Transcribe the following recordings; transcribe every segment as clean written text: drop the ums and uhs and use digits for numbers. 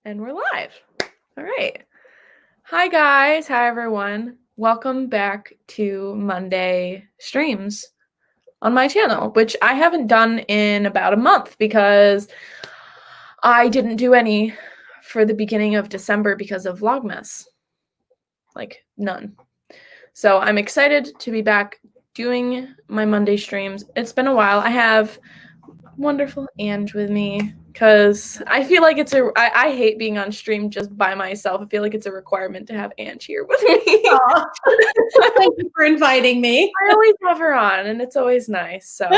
And we're live. All right. Hi, guys. Hi, everyone. Welcome back to Monday streams on my channel, which I haven't done in about a month because I didn't do any for the beginning of December because of Vlogmas. Like, none. So I'm excited to be back doing my Monday streams. It's been a while. I have wonderful Ange with me because I feel like I hate being on stream just by myself. I feel like it's a requirement to have Ange here with me. Thank you for inviting me. I always have her on and it's always nice. So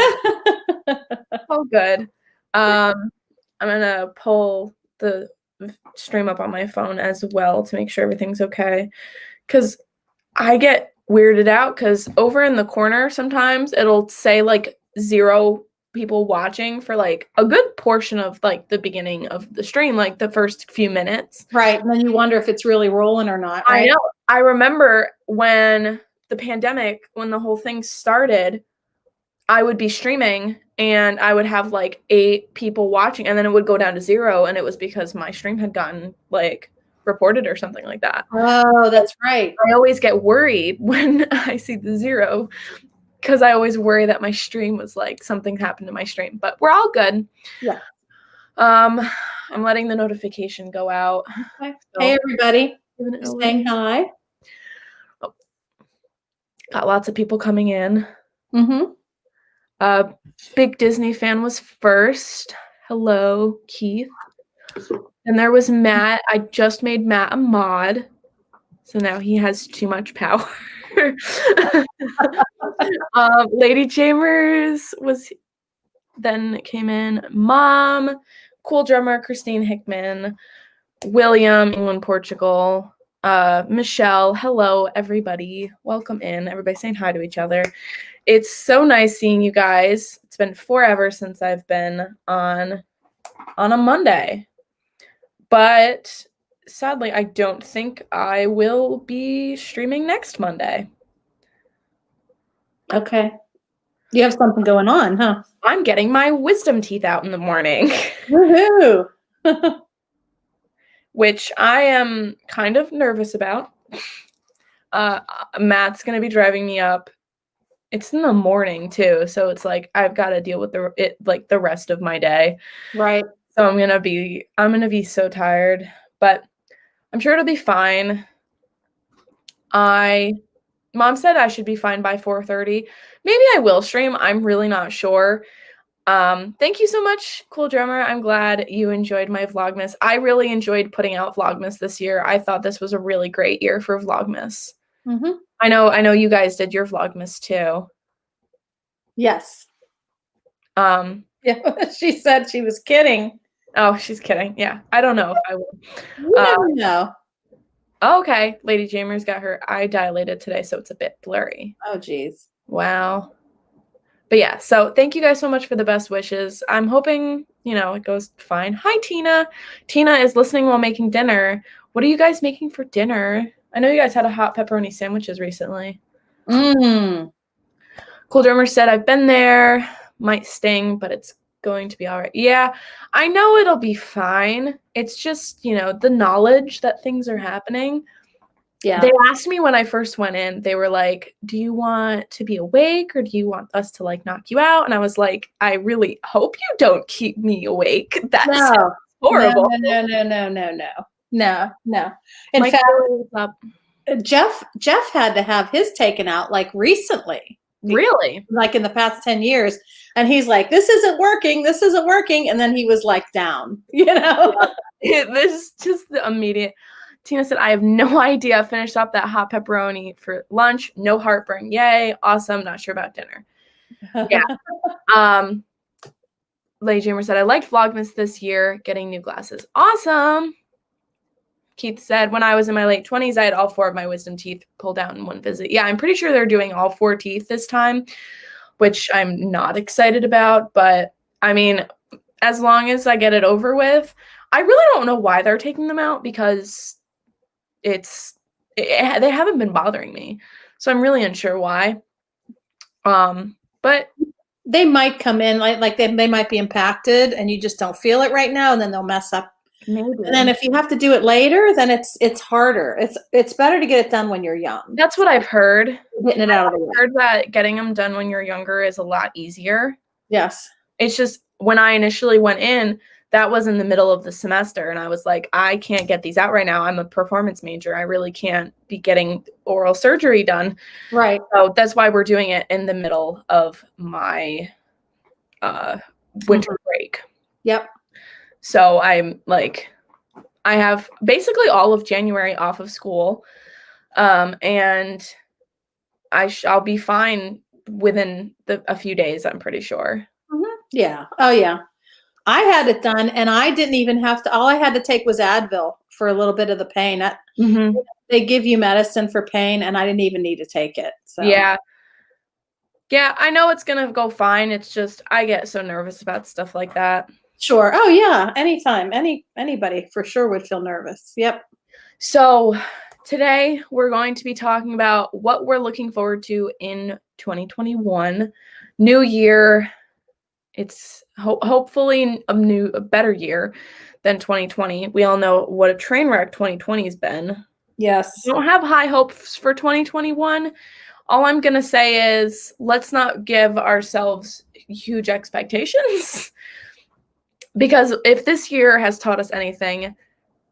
all good. I'm gonna pull the stream up on my phone as well to make sure everything's okay. Cause I get weirded out because over in the corner sometimes it'll say like 0 people watching for like a good portion of like the beginning of the stream, like the first few minutes. Right. And then you wonder if it's really rolling or not, right? I know. I remember when the pandemic, when the whole thing started, I would be streaming and I would have like 8 people watching and then it would go down to 0 and it was because my stream had gotten like reported or something like that. Oh, that's right. I always get worried when I see the 0 because I always worry that my stream was like something happened to my stream, but we're all good. Yeah. I'm letting the notification go out. Okay. Hey, everybody. Just saying hi. Oh. Got lots of people coming in. Mm-hmm. Big Disney fan was first. Hello, Keith. And there was Matt. I just made Matt a mod. So now he has too much power. Lady Chambers then came in. Mom, Cool Drummer, Christine Hickman, William, England, Portugal, Michelle. Hello, everybody. Welcome in. Everybody saying hi to each other. It's so nice seeing you guys. It's been forever since I've been on a Monday. But sadly, I don't think I will be streaming next Monday. Okay. You have something going on, huh? I'm getting my wisdom teeth out in the morning. Woohoo! Which I am kind of nervous about. Matt's going to be driving me up. It's in the morning too, so it's like I've got to deal with the rest of my day. Right. So I'm going to be so tired, but I'm sure it'll be fine. Mom said I should be fine by 4:30. Maybe I will stream. I'm really not sure. Thank you so much, Cool Drummer. I'm glad you enjoyed my Vlogmas. I really enjoyed putting out Vlogmas this year. I thought this was a really great year for Vlogmas. Mm-hmm. I know you guys did your Vlogmas too. Yes. Yeah, she said she was kidding. Oh, she's kidding. Yeah, I don't know if I will. You never know. Okay, Lady Jamer's got her eye dilated today, so it's a bit blurry. Oh, geez. Wow. But yeah, so thank you guys so much for the best wishes. I'm hoping, it goes fine. Hi, Tina. Tina is listening while making dinner. What are you guys making for dinner? I know you guys had a hot pepperoni sandwiches recently. Cool Drummer said, I've been there. Might sting, but it's going to be all right. Yeah, I know it'll be fine. It's just, the knowledge that things are happening. Yeah. They asked me when I first went in, they were like, do you want to be awake or do you want us to like knock you out? And I was like, I really hope you don't keep me awake. That's horrible. No. In fact, Jeff had to have his taken out like recently. Really? Like in the past 10 years. And he's like, this isn't working. And then he was like down, This is just the immediate. Tina said, I have no idea. Finished up that hot pepperoni for lunch. No heartburn. Yay. Awesome. Not sure about dinner. Yeah. Lady Jamer said, I liked Vlogmas this year. Getting new glasses. Awesome. Keith said, when I was in my late 20s, I had all 4 of my wisdom teeth pulled out in one visit. Yeah, I'm pretty sure they're doing all 4 teeth this time, which I'm not excited about. But, I mean, as long as I get it over with, I really don't know why they're taking them out because they haven't been bothering me. So I'm really unsure why. But they might come in like they might be impacted and you just don't feel it right now, and then they'll mess up Maybe. And then if you have to do it later, then it's harder. It's better to get it done when you're young. That's what I've heard. Getting it out of the way. I've heard that getting them done when you're younger is a lot easier. Yes. It's just when I initially went in, that was in the middle of the semester, and I was like, I can't get these out right now. I'm a performance major. I really can't be getting oral surgery done. Right. So that's why we're doing it in the middle of my winter break. Yep. So I'm like, I have basically all of January off of school, and I'll be fine within a few days, I'm pretty sure. Yeah. Oh, yeah. I had it done, and I didn't even have to. All I had to take was Advil for a little bit of the pain. They give you medicine for pain, and I didn't even need to take it. So Yeah, I know it's gonna go fine. It's just I get so nervous about stuff like that. Sure. Oh, yeah. Anytime. Anybody for sure would feel nervous. Yep. So today we're going to be talking about what we're looking forward to in 2021. New year. It's hopefully a better year than 2020. We all know what a train wreck 2020 has been. Yes. I don't have high hopes for 2021. All I'm going to say is let's not give ourselves huge expectations. Because if this year has taught us anything,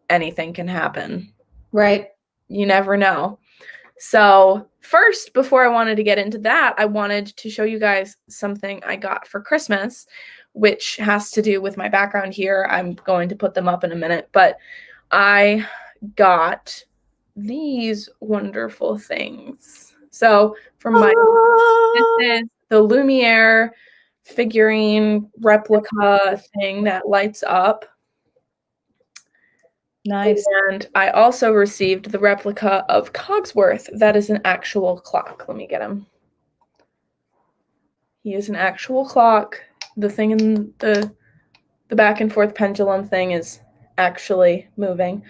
anything can happen. Right. You never know. So first, before I wanted to get into that, I wanted to show you guys something I got for Christmas, which has to do with my background here. I'm going to put them up in a minute, but I got these wonderful things. So from this is the Lumiere figurine replica thing that lights up. Nice. And I also received the replica of Cogsworth. That is an actual clock. Let me get him. He is an actual clock. The thing in the back and forth pendulum thing is actually moving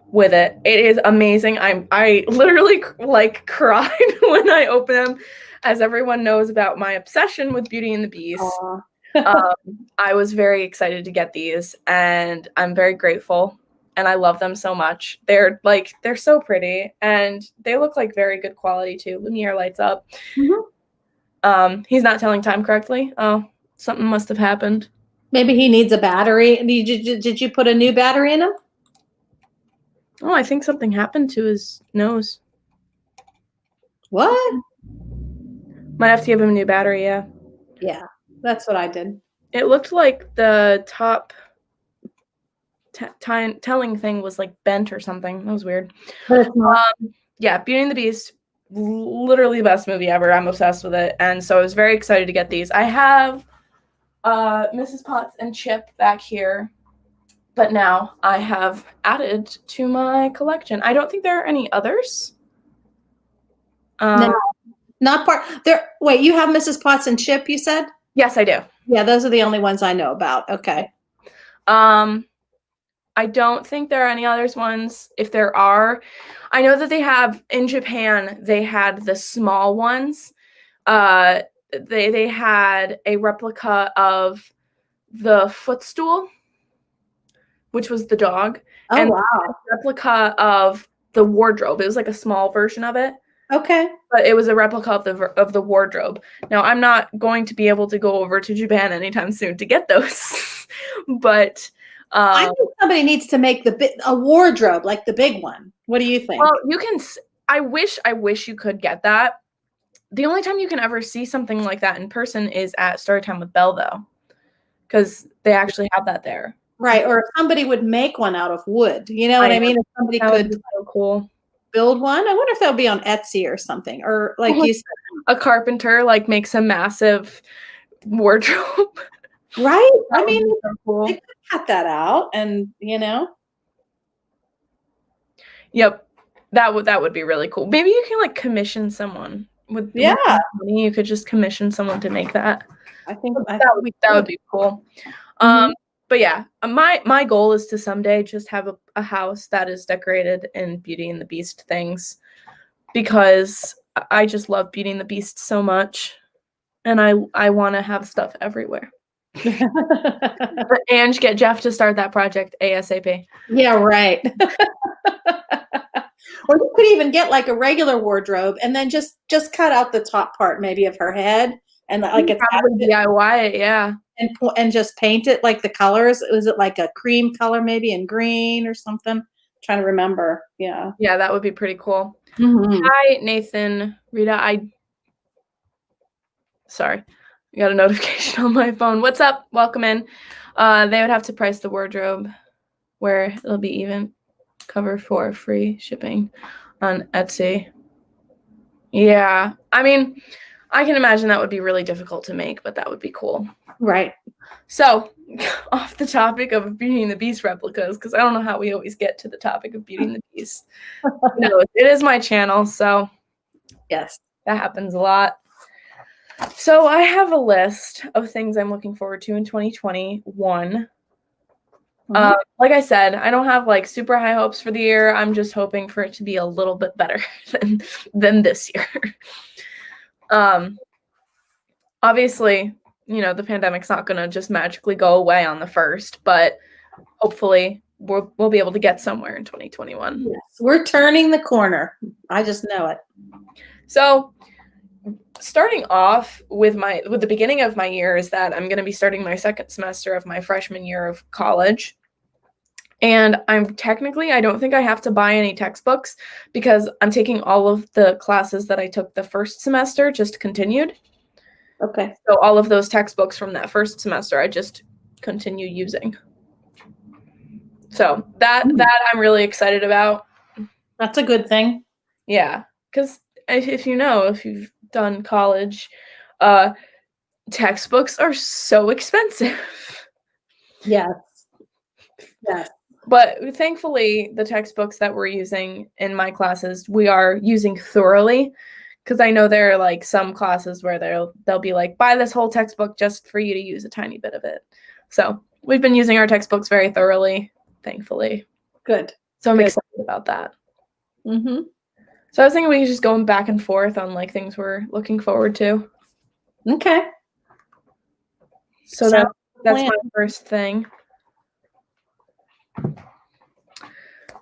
with it. It is amazing. I literally like cried when I opened them. As everyone knows about my obsession with Beauty and the Beast. I was very excited to get these, and I'm very grateful. And I love them so much. They're so pretty, and they look like very good quality too. Lumiere lights up. Mm-hmm. He's not telling time correctly. Oh, something must have happened. Maybe he needs a battery. Did you put a new battery in him? Oh, I think something happened to his nose. What? Might have to give him a new battery, yeah. Yeah, that's what I did. It looked like the top telling thing was like bent or something. That was weird. Yeah, Beauty and the Beast, literally the best movie ever. I'm obsessed with it, and so I was very excited to get these. I have Mrs. Potts and Chip back here, but now I have added to my collection. I don't think there are any others. No, not part. There. Wait, you have Mrs. Potts and Chip? You said? Yes, I do. Yeah, those are the only ones I know about. Okay. I don't think there are any others ones. If there are, I know that they have in Japan, they had the small ones. They had a replica of the footstool, which was the dog. Oh, and wow. a replica of the wardrobe. It was like a small version of it. Okay. But it was a replica of the wardrobe. Now, I'm not going to be able to go over to Japan anytime soon to get those. But I think somebody needs to make a wardrobe, like the big one. What do you think? Well, you can. I wish you could get that. The only time you can ever see something like that in person is at Storytime with Belle, though, because they actually have that there. Right, or if somebody would make one out of wood. You know what I mean? If somebody could so cool. Build one. I wonder if that would be on Etsy or something, or like you said, a carpenter like makes a massive wardrobe. Right? I mean, so cool. They could cut that out, and Yep, that would be really cool. Maybe you can like commission someone with money. You could just commission someone to make that. I think that would be cool. But yeah, my goal is to someday just have a house that is decorated in Beauty and the Beast things, because I just love Beauty and the Beast so much, and I want to have stuff everywhere. Ange, get Jeff to start that project ASAP. Yeah, right. Or you could even get like a regular wardrobe and then just cut out the top part maybe of her head and like attach Probably it DIY it, yeah. and just paint it like the colors. Was it like a cream color maybe and green or something? Trying to remember. Yeah. Yeah, that would be pretty cool. Mhm. Hi, Nathan. Rita, sorry. I got a notification on my phone. What's up? Welcome in. They would have to price the wardrobe where it'll be even cover for free shipping on Etsy. Yeah. I mean, I can imagine that would be really difficult to make, but that would be cool. Right. So, off the topic of Beauty and the Beast replicas, because I don't know how we always get to the topic of Beauty and the Beast. No, it is my channel, so Yes. that happens a lot. So I have a list of things I'm looking forward to in 2021. Like I said, I don't have like super high hopes for the year. I'm just hoping for it to be a little bit better than this year. Obviously, you know, the pandemic's not going to just magically go away on the 1st, but hopefully we'll be able to get somewhere in 2021. Yes, we're turning the corner. I just know it. So starting off with the beginning of my year is that I'm going to be starting my second semester of my freshman year of college. And I don't think I have to buy any textbooks because I'm taking all of the classes that I took the first semester just continued. Okay. So all of those textbooks from that first semester, I just continue using. So that I'm really excited about. That's a good thing. Yeah, because if you've done college, textbooks are so expensive. Yes. Yes. But thankfully, the textbooks that we're using in my classes, we are using thoroughly. Because I know there are like some classes where they'll be like, buy this whole textbook just for you to use a tiny bit of it. So we've been using our textbooks very thoroughly, thankfully. Good. So I'm excited about that. Mm-hmm. So I was thinking we could just go back and forth on like things we're looking forward to. Okay. So that's my first thing.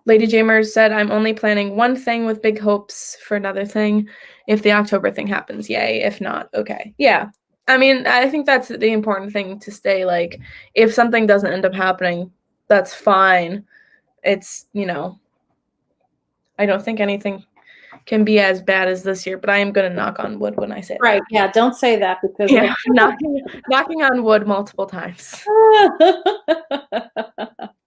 Lady Jamers said, I'm only planning one thing with big hopes for another thing. If the October thing happens, yay. If not, okay. Yeah. I mean, I think that's the important thing to stay like, if something doesn't end up happening, that's fine. It's, I don't think anything can be as bad as this year, but I am going to knock on wood when I say right. Yeah. Don't say that because knocking on wood multiple times.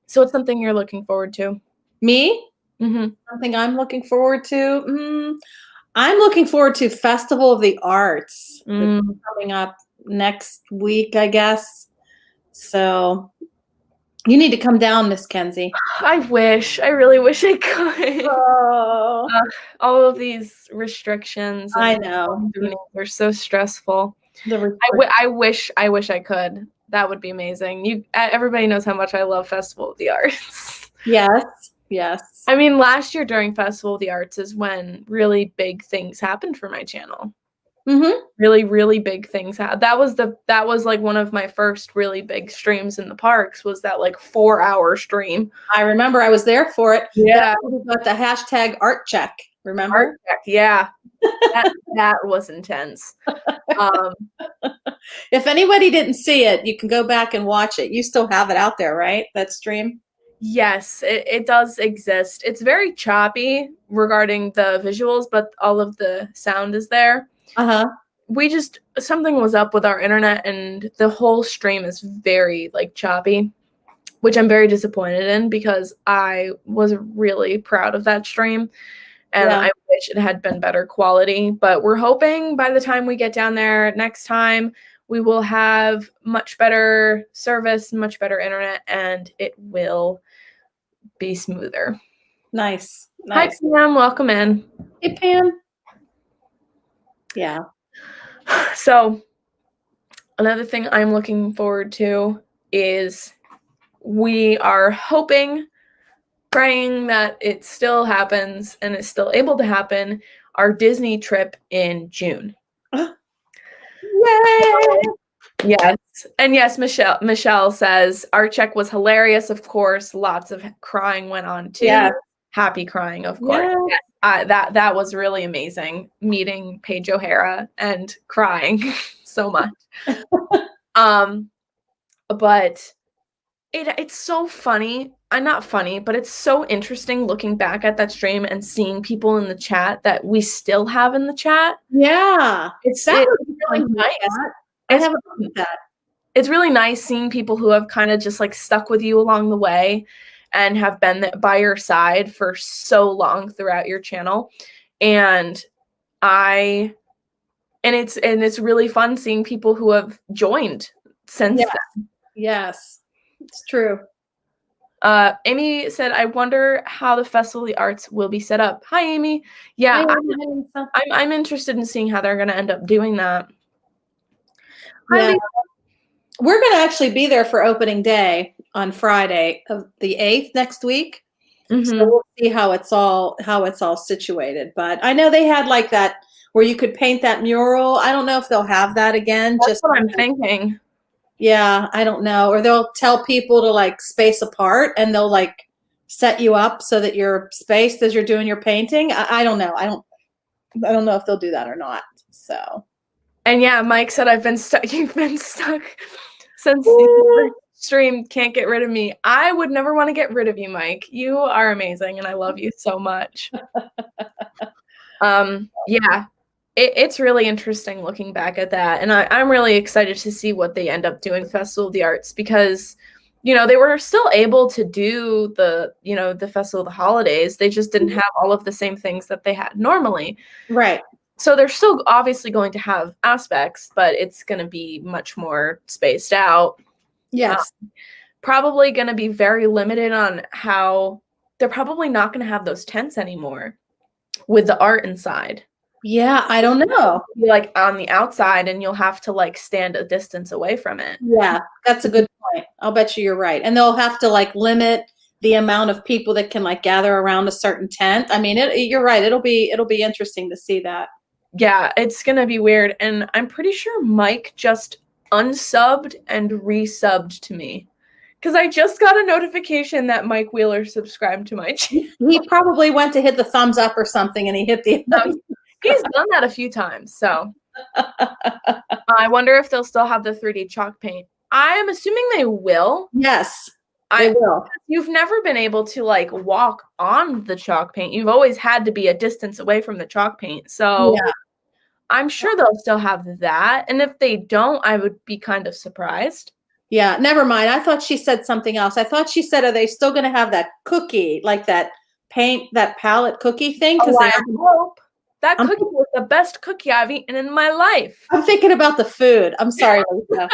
So it's something you're looking forward to. Me? Mm-hmm. Something I'm looking forward to? I'm looking forward to Festival of the Arts. It's coming up next week, I guess. So you need to come down, Miss Kenzie. I really wish I could. Oh. All of these restrictions. I know. They're so stressful. I wish I could. That would be amazing. Everybody knows how much I love Festival of the Arts. Yes. Yes. I mean, last year during Festival of the Arts is when really big things happened for my channel. Mm-hmm. Really, really big things happened. That was like one of my first really big streams in the parks, was that like 4-hour stream. I remember I was there for it. Yeah. We got the hashtag art check. Remember? Art check, yeah. that was intense. If anybody didn't see it, you can go back and watch it. You still have it out there, right? That stream? Yes, it does exist. It's very choppy regarding the visuals, but all of the sound is there. Something was up with our internet and the whole stream is very like choppy, which I'm very disappointed in because I was really proud of that stream and I wish it had been better quality, but we're hoping by the time we get down there next time, we will have much better service, much better internet, and it will be smoother. Nice. Hi, Pam. Welcome in. Hey, Pam. Yeah. So another thing I'm looking forward to is we are hoping, praying that it still happens and it's still able to happen, our Disney trip in June. Yay! Yes. And yes, Michelle says art check was hilarious, of course. Lots of crying went on too. Yeah. Happy crying, of course. Yeah. That was really amazing, meeting Paige O'Hara and crying so much. But it's so funny. Not funny, but it's so interesting looking back at that stream and seeing people in the chat that we still have in the chat. Yeah. It's really nice. I haven't looked at that. It's really nice seeing people who have kind of just like stuck with you along the way and have been by your side for so long throughout your channel. And it's really fun seeing people who have joined since then. Yes, it's true. Amy said, I wonder how the Festival of the Arts will be set up. Hi, Amy. Yeah, I'm interested in seeing how they're going to end up doing that. Yeah. We're going to actually be there for opening day on Friday of the 8th next week. So we'll see how it's all situated. But I know they had like that where you could paint that mural. I don't know if they'll have that again. That's what I'm thinking. Yeah, I don't know. Or they'll tell people to like space apart and they'll like set you up so that you're spaced as you're doing your painting. I don't know. I don't know if they'll do that or not. So. And yeah, Mike said you've been stuck since the stream, can't get rid of me. I would never want to get rid of you, Mike. You are amazing and I love you so much. Yeah. It's really interesting looking back at that. And I'm really excited to see what they end up doing Festival of the Arts because, they were still able to do the Festival of the Holidays. They just didn't have all of the same things that they had normally. Right. So they're still obviously going to have aspects, but it's going to be much more spaced out. Yes. Probably going to be very limited on how they're probably not going to have those tents anymore with the art inside. Yeah, I don't know. Like on the outside and you'll have to like stand a distance away from it. Yeah, that's a good point. I'll bet you're right. And they'll have to like limit the amount of people that can like gather around a certain tent. I mean, you're right. It'll be interesting to see that. Yeah, it's going to be weird. And I'm pretty sure Mike just unsubbed and resubbed to me because I just got a notification that Mike Wheeler subscribed to my channel. He probably went to hit the thumbs up or something and he hit the He's done that a few times. So I wonder if they'll still have the 3D chalk paint. I am assuming they will. Yes, they will. You've never been able to like walk on the chalk paint. You've always had to be a distance away from the chalk paint. So yeah. I'm sure they'll still have that. And if they don't, I would be kind of surprised. Yeah, never mind. I thought she said something else. I thought she said, are they still going to have that cookie, like that palette cookie thing? Because I hope. That cookie was the best cookie I've eaten in my life. I'm thinking about the food. I'm sorry, Lisa.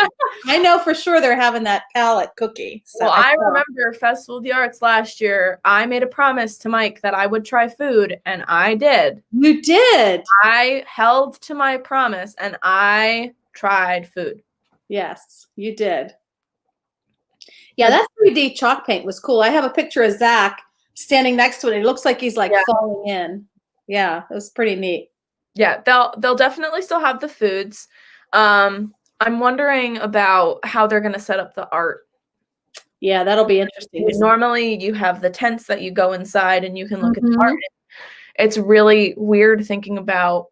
I know for sure they're having that palette cookie. So well, I remember Festival of the Arts last year. I made a promise to Mike that I would try food, and I did. You did? I held to my promise, and I tried food. Yes, you did. Yeah, that 3D chalk paint was cool. I have a picture of Zach standing next to it. It looks like he's like falling in. Yeah, it was pretty neat. Yeah, they'll definitely still have the foods. I'm wondering about how they're going to set up the art. Yeah, that'll be interesting. Normally, you have the tents that you go inside and you can look at the art. It's really weird thinking about.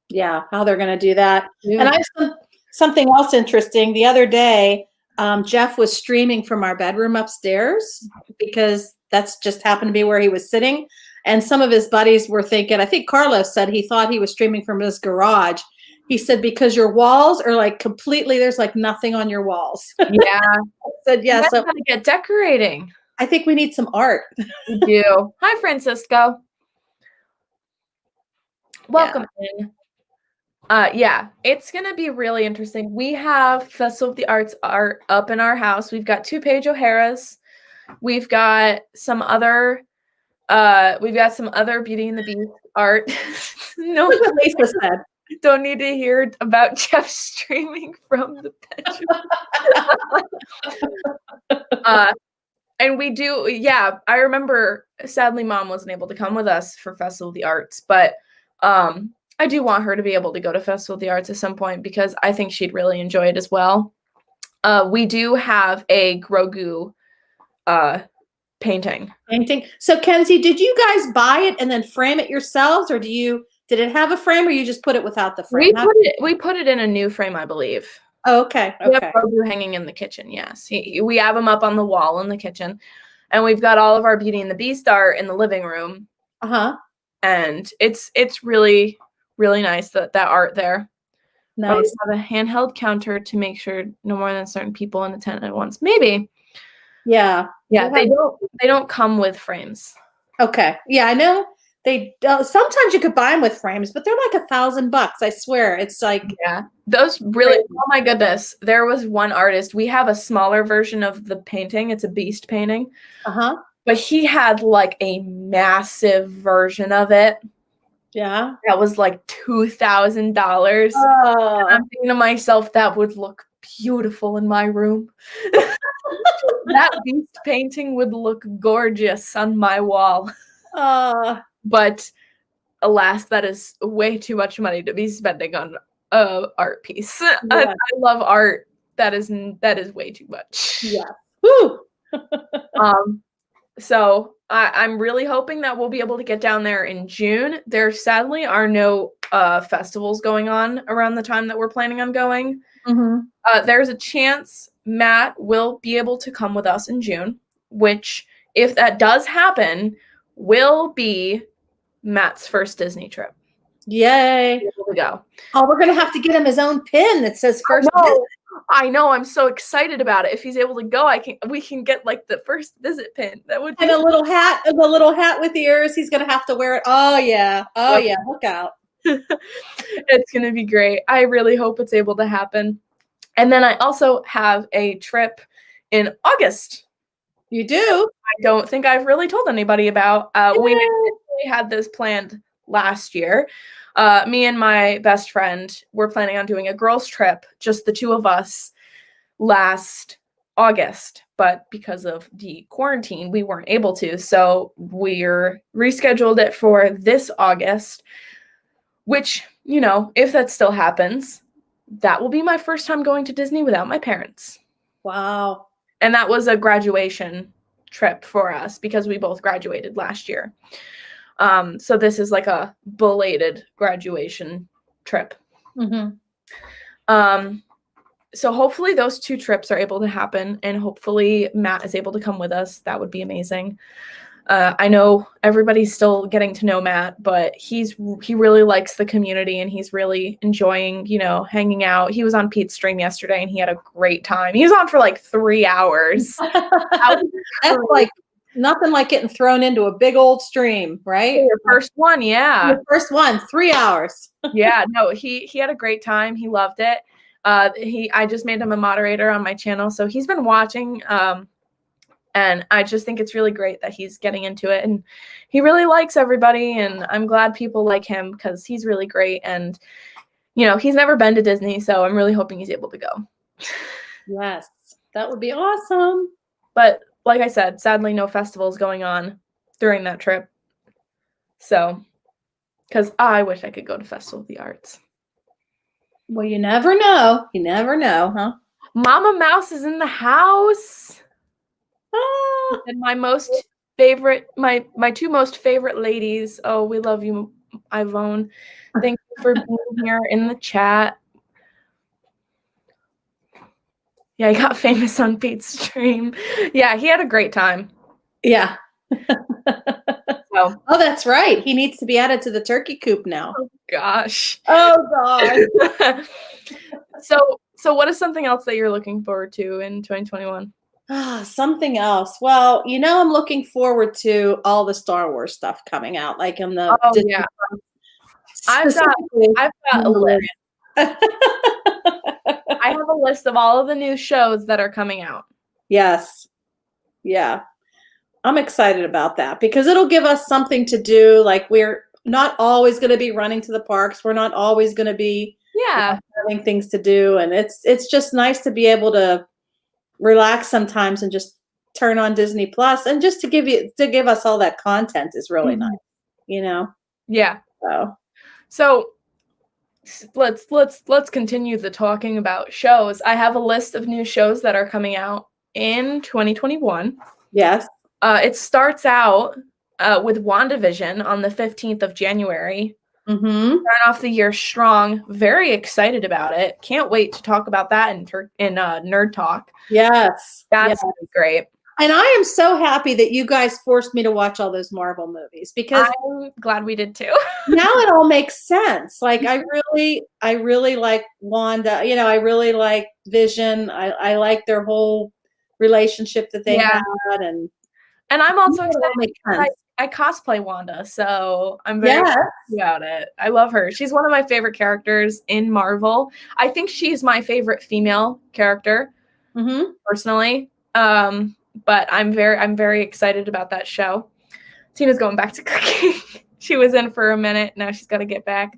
Yeah, how they're going to do that. Yeah. And I have something else interesting. The other day, Jeff was streaming from our bedroom upstairs because that's just happened to be where he was sitting. And some of his buddies were thinking, I think Carlos said he thought he was streaming from his garage. He said, because your walls are like completely, there's like nothing on your walls. Yeah. I said, yeah. So gotta get decorating. I think we need some art. We do. Hi, Francisco. Welcome in. Yeah, it's going to be really interesting. We have Festival of the Arts art up in our house. We've got 2 Paige O'Hara's. We've got some other Beauty and the Beast art. No, Lisa said. Don't need to hear about Jeff streaming from the bedroom. And we do, yeah, I remember, sadly, Mom wasn't able to come with us for Festival of the Arts, but I I do want her to be able to go to Festival of the Arts at some point because I think she'd really enjoy it as well. We do have a Grogu painting. So Kenzie, did you guys buy it and then frame it yourselves, or did it have a frame, or you just put it without the frame? We put it in a new frame, I believe. Oh, okay. We have Grogu hanging in the kitchen. Yes, we have him up on the wall in the kitchen, and we've got all of our Beauty and the Beast art in the living room. And it's really, really nice that art there. Nice. Have a handheld counter to make sure no more than certain people in the tent at once. Maybe. Yeah. They don't come with frames. Okay. Yeah, I know they sometimes you could buy them with frames, but they're like $1,000. I swear, it's like those really. Oh my goodness! There was one artist. We have a smaller version of the painting. It's a Beast painting. But he had like a massive version of it. Yeah. That was like $2,000. Oh. I'm thinking to myself, that would look beautiful in my room. That Beast painting would look gorgeous on my wall. But alas, that is way too much money to be spending on an art piece. Yeah. I love art. That is way too much. Yeah. Woo. So I'm really hoping that we'll be able to get down there in June. There sadly are no festivals going on around the time that we're planning on going. There's a chance Matt will be able to come with us in June, which, if that does happen, will be Matt's first Disney trip. Yay. Here we go. Oh, we're going to have to get him his own pin that says first visit. I know. I'm so excited about it. If he's able to go, we can get like the first visit pin. That would be a little hat, with ears. He's going to have to wear it. Oh yeah. Oh yeah. Look out. It's going to be great. I really hope it's able to happen. And then I also have a trip in August. You do? I don't think I've really told anybody about. We had this planned last year. Me and my best friend were planning on doing a girls' trip, just the two of us, last August. But because of the quarantine, we weren't able to. So we're rescheduled it for this August, which, if that still happens, that will be my first time going to Disney without my parents. Wow. And that was a graduation trip for us because we both graduated last year. So this is like a belated graduation trip. So hopefully those two trips are able to happen, and hopefully Matt is able to come with us. That would be amazing. I know everybody's still getting to know Matt, but he really likes the community, and he's really enjoying, hanging out. He was on Pete's stream yesterday, and he had a great time. He was on for like 3 hours. That's like nothing like getting thrown into a big old stream, right? Your first one, yeah. Your first one, 3 hours. Yeah, no, he had a great time. He loved it. I just made him a moderator on my channel, so he's been watching. And I just think it's really great that he's getting into it, and he really likes everybody, and I'm glad people like him because he's really great. And, he's never been to Disney, so I'm really hoping he's able to go. Yes, that would be awesome. But like I said, sadly, no festivals going on during that trip. So, because I wish I could go to Festival of the Arts. Well, you never know. You never know, huh? Mama Mouse is in the house. And my two most favorite ladies. Oh, we love you, Ivone. Thank you for being here in the chat. Yeah, he got famous on Pete's stream. Yeah, he had a great time. Yeah. Oh, that's right. He needs to be added to the turkey coop now. Oh gosh. Oh God. So what is something else that you're looking forward to in 2021? Something else. Well, I'm looking forward to all the Star Wars stuff coming out, like in the. Oh yeah. I've got a list. I have a list of all of the new shows that are coming out. Yes. Yeah. I'm excited about that because it'll give us something to do. Like, we're not always going to be running to the parks. We're not always going to be having things to do. And it's just nice to be able to relax sometimes and just turn on Disney Plus, and just to give us all that content is really nice, Yeah. So let's continue the talking about shows. I have a list of new shows that are coming out in 2021. Yes. It starts out with WandaVision on the 15th of January. Mm-hmm. Start off the year strong. Very excited about it. Can't wait to talk about that in Nerd Talk. Yes. That's gonna be great. And I am so happy that you guys forced me to watch all those Marvel movies, because I'm glad we did too. now it all makes sense. Like I really like Wanda. You know, I really like Vision. I like their whole relationship that they had, and I'm also it all makes sense. I cosplay Wanda, so I'm very excited about it. I love her. She's one of my favorite characters in Marvel. I think she's my favorite female character, personally. But I'm very excited about that show. Tina's going back to cooking. She was in for a minute. Now she's got to get back.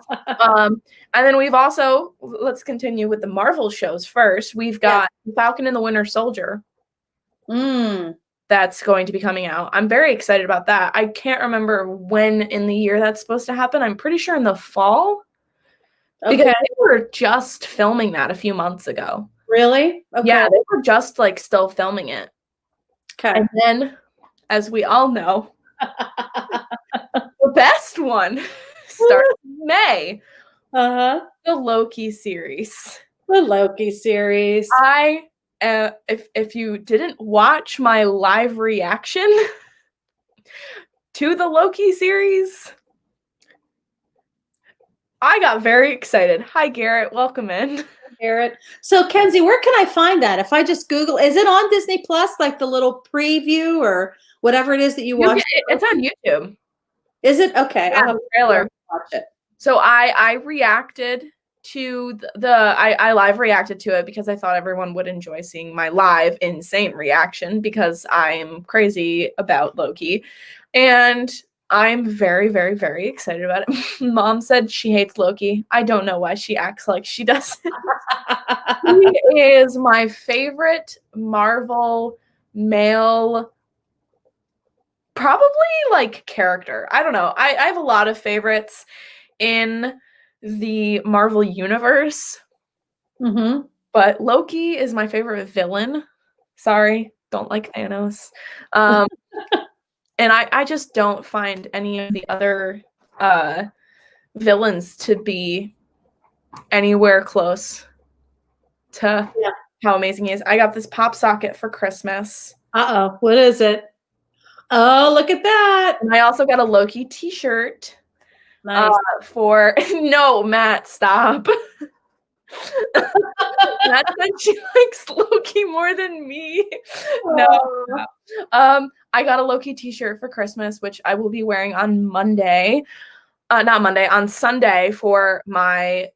And then we've also, let's continue with the Marvel shows first. We've got Falcon and the Winter Soldier. That's going to be coming out. I'm very excited about that. I can't remember when in the year that's supposed to happen. I'm pretty sure in the fall. Because they were just filming that a few months ago. Really? Okay. Yeah, they were just like still filming it. Okay. And then, as we all know, the best one starts in May. The Loki series. The Loki series. If you didn't watch my live reaction to the Loki series, I got very excited. Hi, Garrett. Welcome in. Garrett. So, Kenzie, where can I find that? If I just Google, is it on Disney Plus, like the little preview or whatever it is that you watch? It's on YouTube. Is it? Okay. Yeah, I'll have the trailer. to watch it. So I reacted to I live reacted to it because I thought everyone would enjoy seeing my live insane reaction, because I'm crazy about Loki. And I'm very, very, very excited about it. Mom said she hates Loki. I don't know why she acts like she doesn't. He is my favorite Marvel male, probably like character. I don't know. I have a lot of favorites in the Marvel universe. But Loki is my favorite villain. Sorry, don't like Thanos. And I just don't find any of the other villains to be anywhere close to how amazing he is. I got this pop socket for Christmas. What is it? Oh, look at that. And I also got a Loki t-shirt. Nice. For no, Matt, stop. Matt said she likes Loki more than me. No. I got a Loki t-shirt for Christmas, which I will be wearing on Monday. Not Monday, on Sunday on my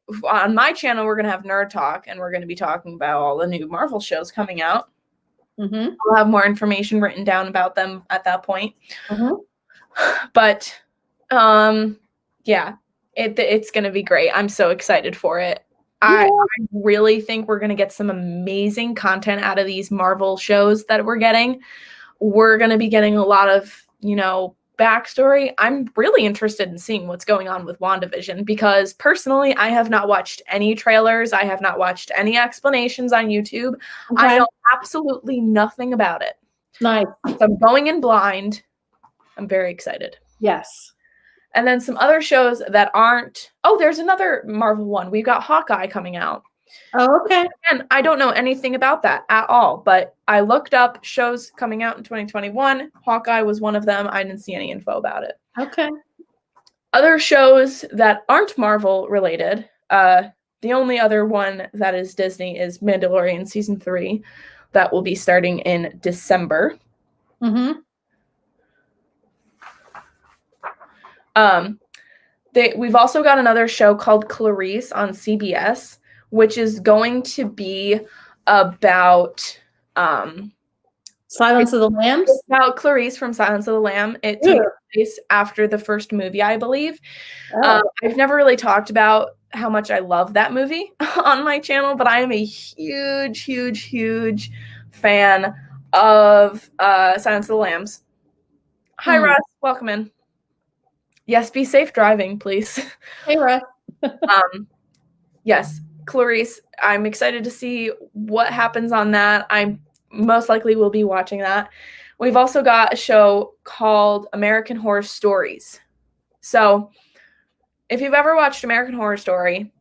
channel. We're gonna have Nerd Talk, and we're gonna be talking about all the new Marvel shows coming out. I'll have more information written down about them at that point. But yeah, it's gonna be great. I'm so excited for it. I really think we're gonna get some amazing content out of these Marvel shows that we're getting. We're gonna be getting a lot of, backstory. I'm really interested in seeing what's going on with WandaVision, because personally, I have not watched any trailers. I have not watched any explanations on YouTube. I know absolutely nothing about it. Nice. So I'm going in blind. I'm very excited. Yes. And then some other shows that aren't. Oh, there's another Marvel one. We've got Hawkeye coming out. Oh, okay. And I don't know anything about that at all, but I looked up shows coming out in 2021. Hawkeye was one of them. I didn't see any info about it. Okay. Other shows that aren't Marvel related, the only other one that is Disney is Mandalorian Season 3. That will be starting in December. We've also got another show called Clarice on CBS, which is going to be about Silence of the Lambs. It's about Clarice from Silence of the Lamb. It takes place after the first movie, I believe. I've never really talked about how much I love that movie on my channel, but I am a huge, huge, huge fan of Silence of the Lambs. Hi, Russ. Welcome in. Yes, be safe driving, please. Hey, Russ. Yes, Clarice, I'm excited to see what happens on that. I most likely will be watching that. We've also got a show called American Horror Stories. So, if you've ever watched American Horror Story,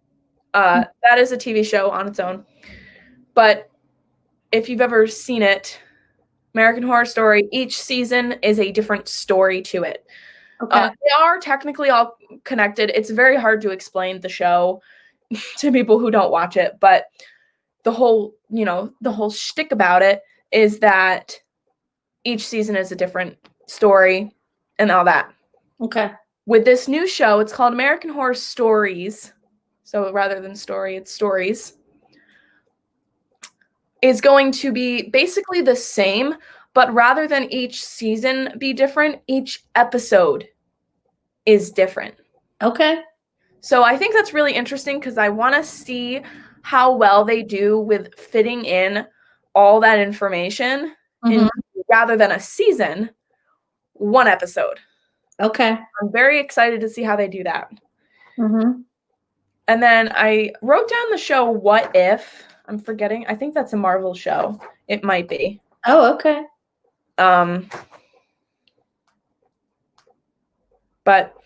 that is a TV show on its own. But if you've ever seen it, American Horror Story, each season is a different story to it. Okay. They are technically all connected. It's very hard to explain the show to people who don't watch it, but the whole shtick about it is that each season is a different story and all that. Okay. With this new show, it's called American Horror Stories. So rather than story, it's stories. Is going to be basically the same, but rather than each season be different, each episode is different. Okay. So I think that's really interesting because I want to see how well they do with fitting in all that information in, rather than a season, one episode. Okay. I'm very excited to see how they do that. Mm-hmm. And then I wrote down the show What If. I'm forgetting. I think that's a Marvel show. It might be. Oh, okay. But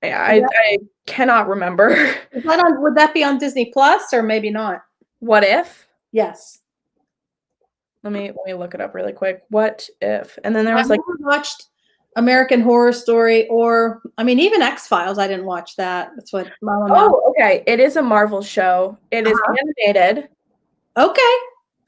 yeah, I cannot remember. Is that on, would that be on Disney Plus or maybe not? What If? Yes. Let me look it up really quick. What If? And then there was I've never watched American Horror Story, or I mean, even X-Files. I didn't watch that. That's what Mama. Oh, okay. It is a Marvel show. It is animated. Okay.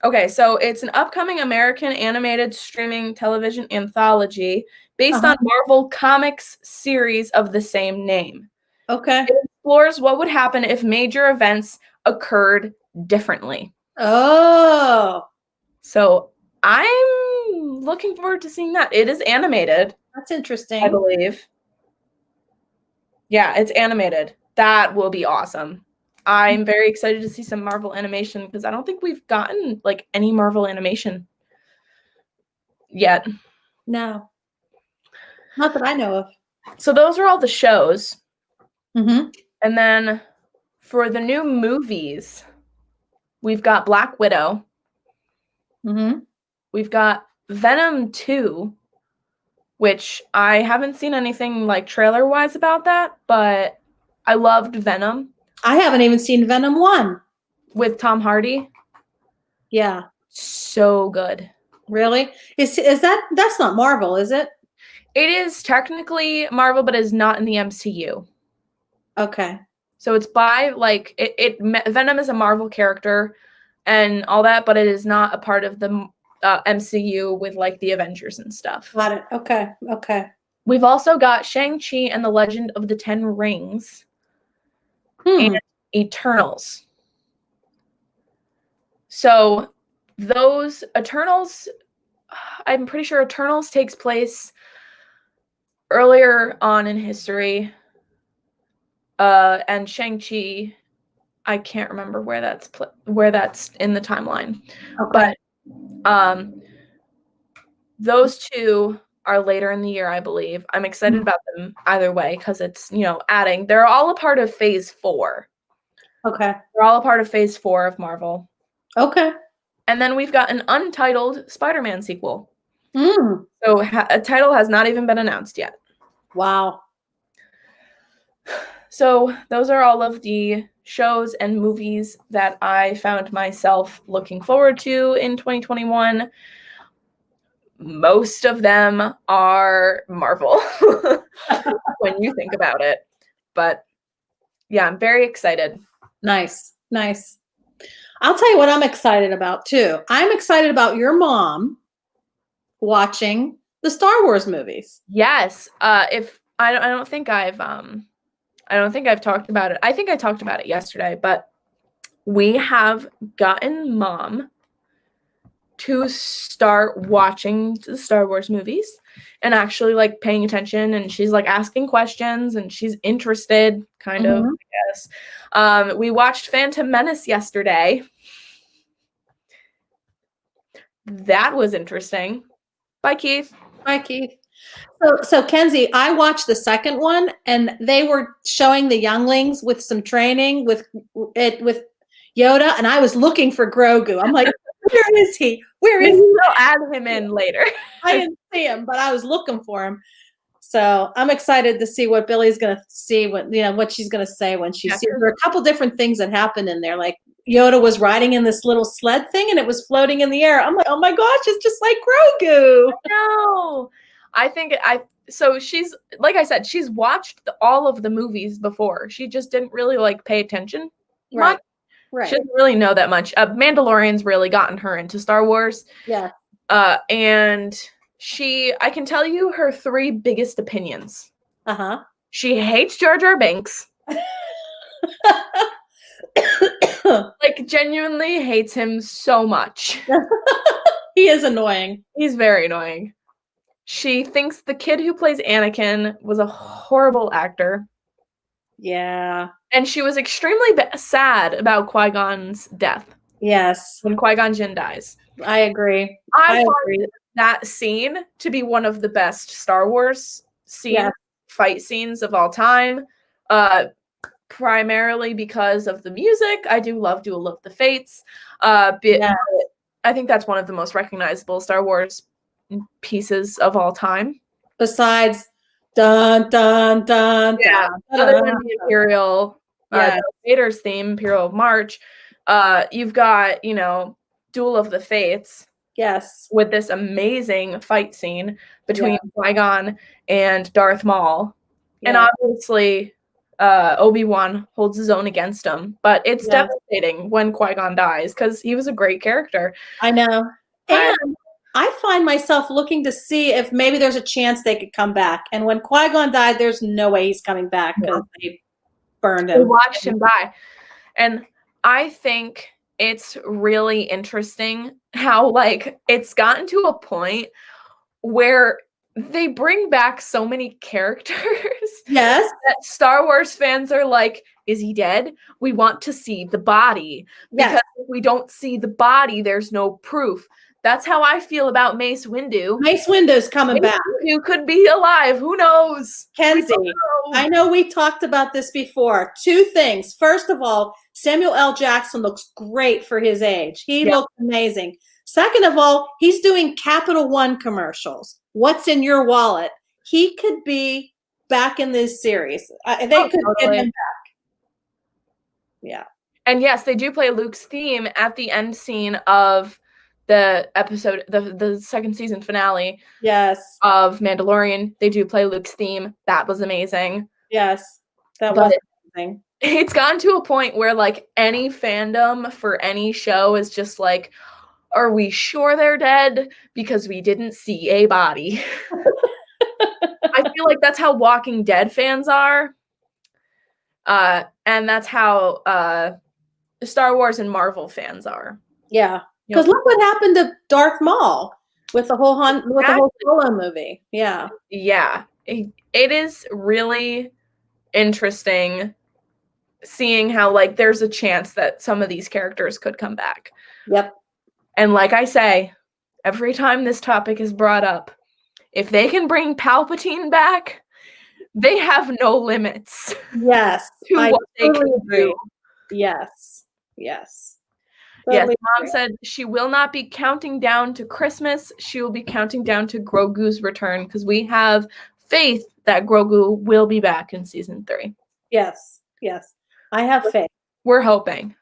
Okay, so it's an upcoming American animated streaming television anthology based on Marvel Comics series of the same name. Okay. It explores what would happen if major events occurred differently. Oh. So I'm looking forward to seeing that. It is animated. That's interesting. I believe. Yeah, it's animated. That will be awesome. I'm very excited to see some Marvel animation because I don't think we've gotten like any Marvel animation yet. No. Not that I know of. So those are all the shows. Mm-hmm. And then for the new movies, we've got Black Widow. Mm-hmm. We've got Venom 2, which I haven't seen anything like trailer-wise about that, but I loved Venom. I haven't even seen Venom 1. With Tom Hardy. Yeah. So good. Really? Is that's not Marvel, is it? It is technically Marvel, but is not in the MCU. Okay. So it's by like Venom is a Marvel character and all that, but it is not a part of the MCU with like the Avengers and stuff. Got it. Okay. Okay. We've also got Shang-Chi and the Legend of the Ten Rings and Eternals. So those Eternals, I'm pretty sure Eternals takes place earlier on in history. And Shang-Chi, I can't remember where that's in the timeline. Okay. But those two are later in the year, I believe. I'm excited about them either way because it's, adding. They're all a part of Phase 4. Okay. They're all a part of Phase 4 of Marvel. Okay. And then we've got an untitled Spider-Man sequel. So a title has not even been announced yet. Wow. So those are all of the shows and movies that I found myself looking forward to in 2021. Most of them are Marvel when you think about it. But yeah, I'm very excited. Nice. Nice. I'll tell you what I'm excited about too. I'm excited about your mom watching the Star Wars movies. Yes. If I don't think I've talked about it. I think I talked about it yesterday, but we have gotten Mom to start watching the Star Wars movies and actually like paying attention, and she's like asking questions and she's interested kind of, I guess. We watched Phantom Menace yesterday. That was interesting. Bye, Keith. Hi, Keith. So Kenzie, I watched the second one, and they were showing the younglings with some training with Yoda, and I was looking for Grogu. I'm like, where is he? Where is Maybe he? we'll add him in later. I didn't see him, but I was looking for him. So I'm excited to see what Billy's going to see, what she's going to say when she sees. There are a couple different things that happen in there. Like Yoda was riding in this little sled thing, and it was floating in the air. I'm like, oh my gosh, it's just like Grogu. No, so she's, like I said, she's watched all of the movies before. She just didn't really like pay attention much. Right. She doesn't really know that much. Mandalorian's really gotten her into Star Wars. Yeah. And I can tell you her 3 biggest opinions. Uh-huh. She hates Jar Jar Binks. Like, genuinely hates him so much. He is annoying. He's very annoying. She thinks the kid who plays Anakin was a horrible actor. Yeah. And she was extremely sad about Qui-Gon's death. Yes. When Qui-Gon Jinn dies. I agree. I find that scene to be one of the best Star Wars fight scenes of all time. Primarily because of the music. I do love Duel of the Fates. I think that's one of the most recognizable Star Wars pieces of all time. Besides dun dun dun dun, other than the Imperial Vader's theme, Imperial March, you've got, Duel of the Fates. Yes. With this amazing fight scene between Qui-Gon and Darth Maul. Yeah. And obviously Obi-Wan holds his own against him, but it's devastating when Qui-Gon dies because he was a great character. I know. And I find myself looking to see if maybe there's a chance they could come back. And when Qui-Gon died, there's no way he's coming back because they burned him. They watched him die. And I think it's really interesting how, it's gotten to a point where they bring back so many characters. Yes. That Star Wars fans are like, is he dead? We want to see the body. Because if we don't see the body, there's no proof. That's how I feel about Mace Windu. Mace Windu's coming back. Windu could be alive. Who knows? Kenzie, I know we talked about this before. 2 things. First of all, Samuel L. Jackson looks great for his age. He looks amazing. Second of all, he's doing Capital One commercials. What's in your wallet? He could be back in this series. They could get him back. Yeah. And yes, they do play Luke's theme at the end scene of the episode, the second season finale. Yes. Of Mandalorian. They do play Luke's theme. That was amazing. Yes. That was amazing. It's gotten to a point where any fandom for any show is just like, are we sure they're dead? Because we didn't see a body. I feel like that's how Walking Dead fans are. And that's how Star Wars and Marvel fans are. Yeah. Because look what happened to Darth Maul with the whole Solo movie. Yeah. Yeah. It is really interesting seeing how there's a chance that some of these characters could come back. Yep. And like I say, every time this topic is brought up, if they can bring Palpatine back, they have no limits. Yes. To what they can do. Yes. Yes. Yes, Mom said she will not be counting down to Christmas. She will be counting down to Grogu's return because we have faith that Grogu will be back in season 3. Yes. Yes. I have faith. We're hoping.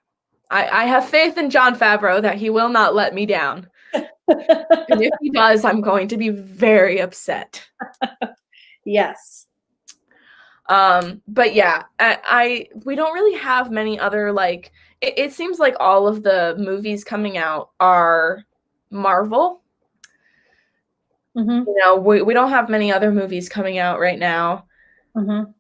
I have faith in Jon Favreau that he will not let me down. And if he does, I'm going to be very upset. Yes. But yeah, we don't really have many other it seems like all of the movies coming out are Marvel. Mm-hmm. We don't have many other movies coming out right now. Mm-hmm.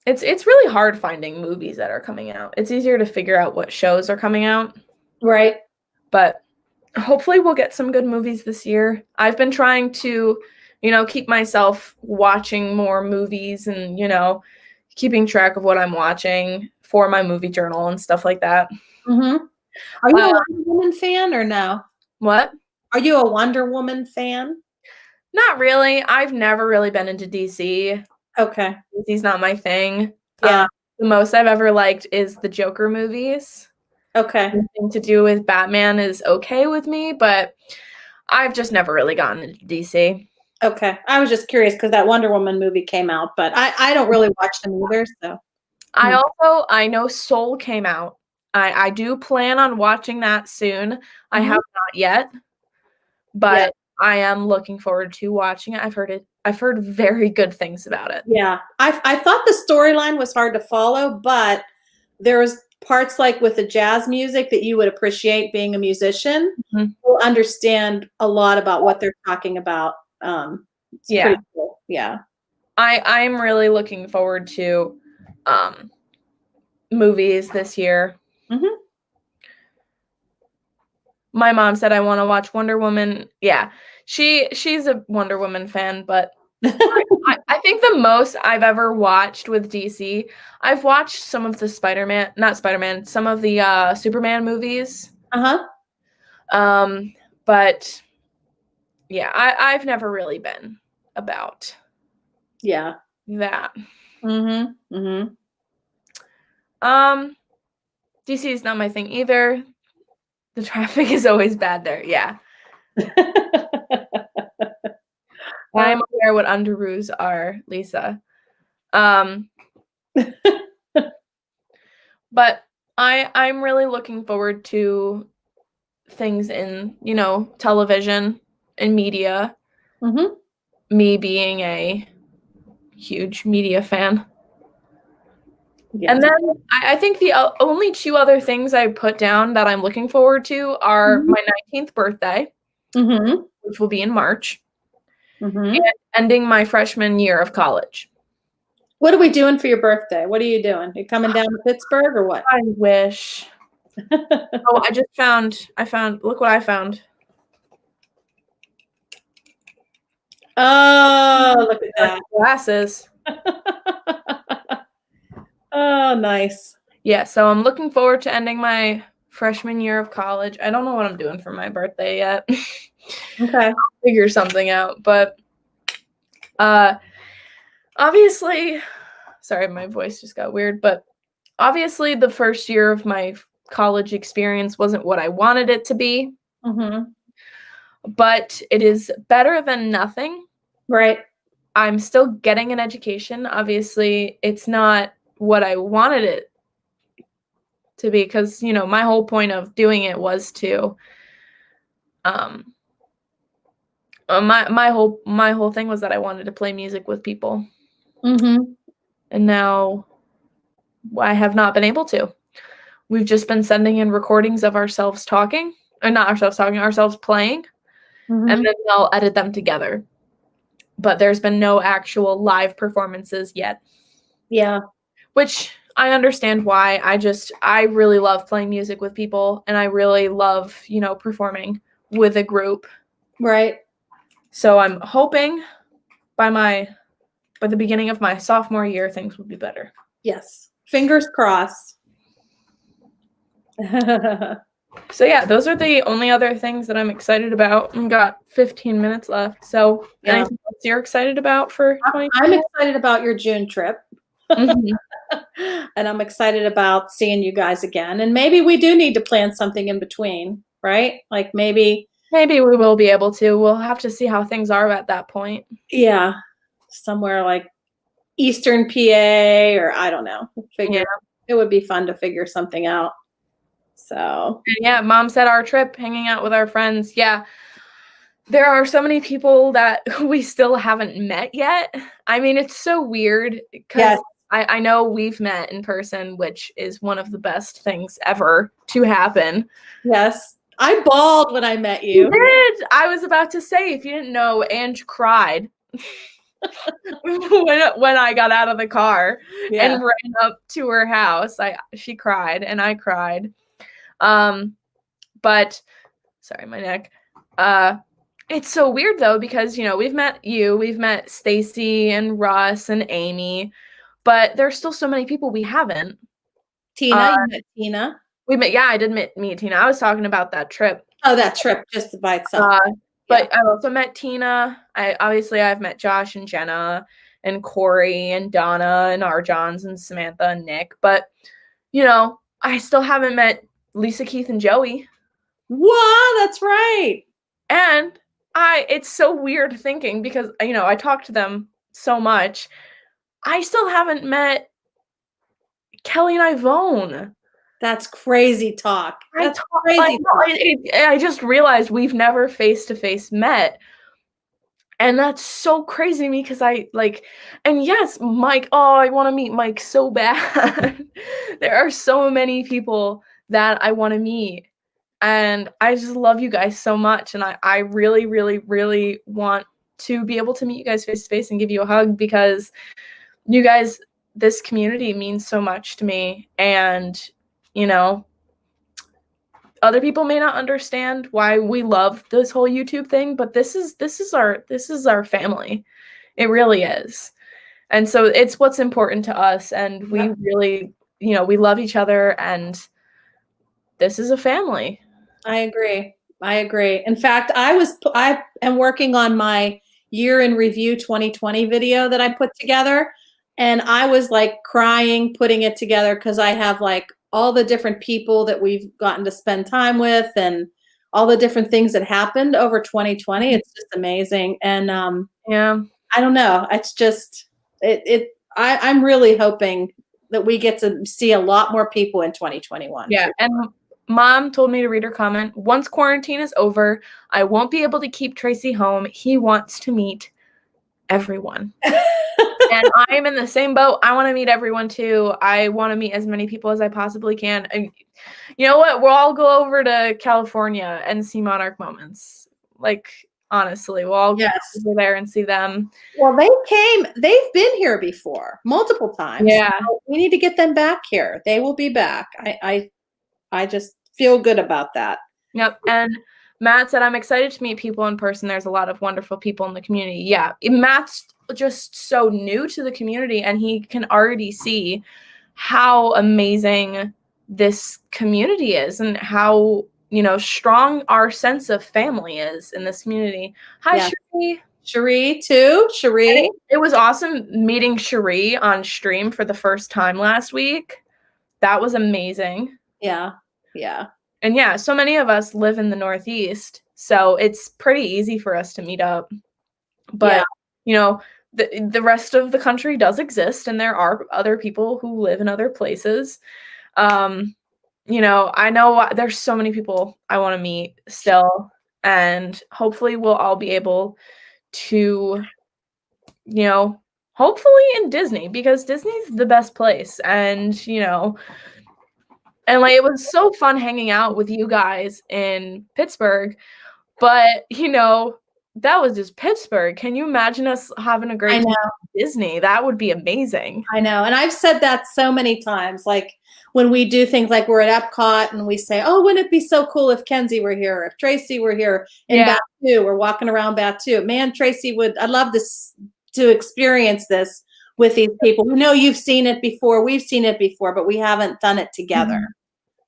It's really hard finding movies that are coming out. It's easier to figure out what shows are coming out. Right. But hopefully we'll get some good movies this year. I've been trying to, keep myself watching more movies and, keeping track of what I'm watching for my movie journal and stuff like that. Mm-hmm. Are you a Wonder Woman fan or no? What? Are you a Wonder Woman fan? Not really. I've never really been into DC. Okay. DC's not my thing. Yeah. The most I've ever liked is the Joker movies. Okay. Anything to do with Batman is okay with me, but I've just never really gotten into DC. Okay. I was just curious because that Wonder Woman movie came out, but I don't really watch them either. So I know Soul came out. I do plan on watching that soon. I have not yet, but I am looking forward to watching it. I've heard very good things about it. Yeah. I thought the storyline was hard to follow, but there was parts like with the jazz music that you would appreciate being a musician. You'll understand a lot about what they're talking about. It's pretty cool. Yeah. I'm really looking forward to movies this year. My mom said I want to watch Wonder Woman. Yeah, she's a Wonder Woman fan, but I think the most I've ever watched with DC, I've watched some of the some of the Superman movies. But yeah, I've never really been about that. DC is not my thing either. The traffic is always bad there. Yeah. I'm aware what underoos are, Lisa. But I'm really looking forward to things in, television and media. Me being a huge media fan. Yeah. And then I think the only two other things I put down that I'm looking forward to are my 19th birthday, which will be in March, and ending my freshman year of college. What are we doing for your birthday? What are you doing? You coming down to Pittsburgh or what? I wish. Oh, I found, look what I found. Oh, look at that. Glasses. Oh, nice. Yeah, so I'm looking forward to ending my freshman year of college. I don't know what I'm doing for my birthday yet. Okay. I'll figure something out, but obviously, sorry, my voice just got weird, but obviously the first year of my college experience wasn't what I wanted it to be. But it is better than nothing. Right. I'm still getting an education. Obviously, it's not what I wanted it to be because, my whole point of doing it was to my whole thing was that I wanted to play music with people. And now I have not been able to. We've just been sending in recordings of ourselves talking, or not ourselves talking, ourselves playing, and then they'll edit them together. But there's been no actual live performances yet. Yeah. Which I understand why. I really love playing music with people, and I really love, performing with a group. Right. So I'm hoping by the beginning of my sophomore year, things will be better. Yes. Fingers crossed. So yeah, those are the only other things that I'm excited about. We've got 15 minutes left. So anything else you're excited about for 2020? I'm excited about your June trip. And I'm excited about seeing you guys again. And maybe we do need to plan something in between, right? Like maybe we will be able to. We'll have to see how things are at that point. Yeah. Somewhere like Eastern PA, or I don't know. It would be fun to figure something out. So yeah, Mom said our trip, hanging out with our friends. Yeah, there are so many people that we still haven't met yet. I mean, it's so weird because I know we've met in person, which is one of the best things ever to happen. Yes. I bawled when I met you. You did. I was about to say, if you didn't know, Ange cried when I got out of the car and ran up to her house. She cried and I cried. But sorry, my neck. It's so weird though, because we've met Stacy and Russ and Amy, but there's still so many people we haven't. Tina, you met Tina? I did meet Tina. I was talking about that trip. Oh, that trip just by itself. But I also met Tina. I've met Josh and Jenna and Corey and Donna and Arjons and Samantha and Nick. But, you know, I still haven't met Lisa, Keith, and Joey. Wow, that's right. And it's so weird thinking because, you know, I talk to them so much. I still haven't met Kelly and Ivone. That's crazy talk. That's crazy. I just realized we've never face-to-face met. And that's so crazy to me because and yes, Mike, oh, I want to meet Mike so bad. There are so many people that I want to meet. And I just love you guys so much. And I really, really, really want to be able to meet you guys face to face and give you a hug because you guys, this community means so much to me. And, you know, other people may not understand why we love this whole YouTube thing, but this is our family. It really is. And so it's what's important to us, and we really, you know, we love each other, and this is a family. I agree. In fact, I am working on my year in review 2020 video that I put together, and I was like crying putting it together because I have like all the different people that we've gotten to spend time with and all the different things that happened over 2020. It's just amazing. And Yeah. I don't know. It's just I'm really hoping that we get to see a lot more people in 2021. Yeah. And Mom told me to read her comment. Once quarantine is over, I won't be able to keep Tracy home. He wants to meet everyone. And I'm in the same boat. I want to meet everyone too. I want to meet as many people as I possibly can. And you know what? We'll all go over to California and see Monarch Moments. Like, honestly, we'll all go over there and see them. Well, they've been here before multiple times. Yeah. So we need to get them back here. They will be back. I just feel good about that. Yep. And Matt said, I'm excited to meet people in person. There's a lot of wonderful people in the community. Yeah. Matt's just so new to the community, and he can already see how amazing this community is and how, you know, strong our sense of family is in this community. Hi, Cherie. Cherie too. Cherie. It was awesome meeting Cherie on stream for the first time last week. That was amazing. Yeah. Yeah. And yeah, so many of us live in the Northeast, so it's pretty easy for us to meet up. But, you know, the rest of the country does exist, and there are other people who live in other places. You know, I know there's so many people I want to meet still, and hopefully we'll all be able to, you know, hopefully in Disney, because Disney's the best place. And, you know, and like it was so fun hanging out with you guys in Pittsburgh, but you know, that was just Pittsburgh. Can you imagine us having a great time at Disney? That would be amazing. I know. And I've said that so many times. Like when we do things like we're at Epcot and we say, oh, wouldn't it be so cool if Kenzie were here, or if Tracy were here in Batuu, we're walking around Batuu. Man, Tracy I'd love to experience this with these people. We know you've seen it before. We've seen it before, but we haven't done it together. Mm-hmm.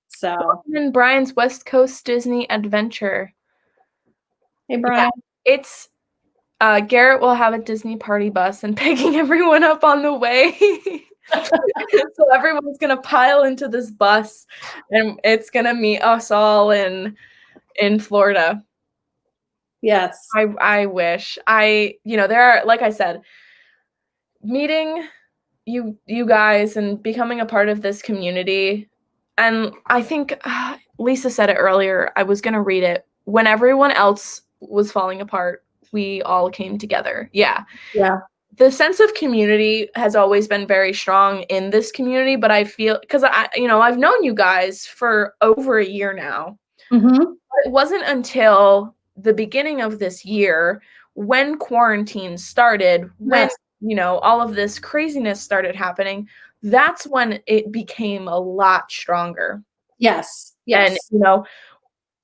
So. And Brian's West Coast Disney Adventure. Hey, Brian. Yeah, it's Garrett will have a Disney party bus and picking everyone up on the way. So everyone's gonna pile into this bus, and it's gonna meet us all in Florida. Yes. I wish. You know, there are, like I said, meeting you guys and becoming a part of this community. And I think Lisa said it earlier. I was gonna read it. When everyone else was falling apart, we all came together. Yeah. Yeah. The sense of community has always been very strong in this community, but I feel, because I've known you guys for over a year now. Mm-hmm. It wasn't until the beginning of this year, when quarantine started, when, you know, all of this craziness started happening, that's when it became a lot stronger. Yes. Yes. And, you know,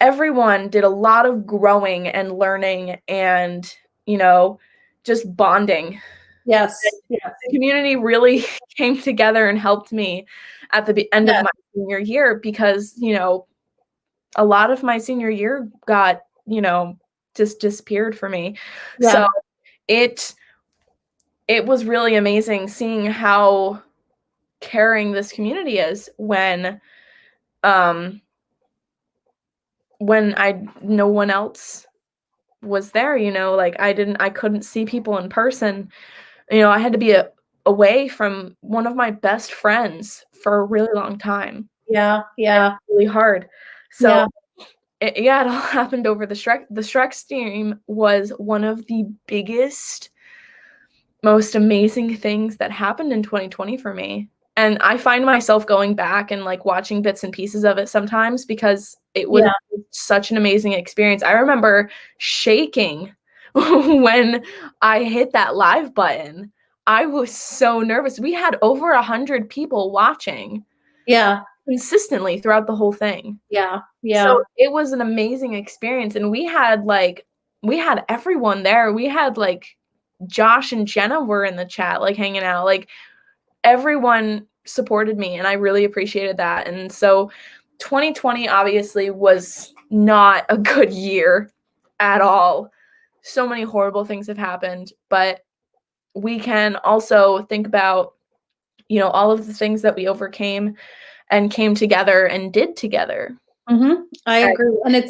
everyone did a lot of growing and learning and, you know, just bonding. Yes. The community really came together and helped me at the end of my senior year because, you know, a lot of my senior year got, just disappeared for me. Yeah. So it was really amazing seeing how caring this community is when no one else was there, like I couldn't see people in person. I had to be away from one of my best friends for a really long time. Yeah. Yeah. Really hard. So Yeah. it all happened over the Shrek. The Shrek stream was one of the biggest, most amazing things that happened in 2020 for me. And I find myself going back and like watching bits and pieces of it sometimes because it was such an amazing experience. I remember shaking when I hit that live button. I was so nervous. We had over 100 people watching. Yeah. Consistently throughout the whole thing. Yeah. Yeah. So it was an amazing experience. And we had everyone there. We had like Josh and Jenna were in the chat, like hanging out. Like everyone supported me and I really appreciated that. And so 2020 obviously was not a good year at all. So many horrible things have happened, but we can also think about, all of the things that we overcame and came together and did together. I agree. And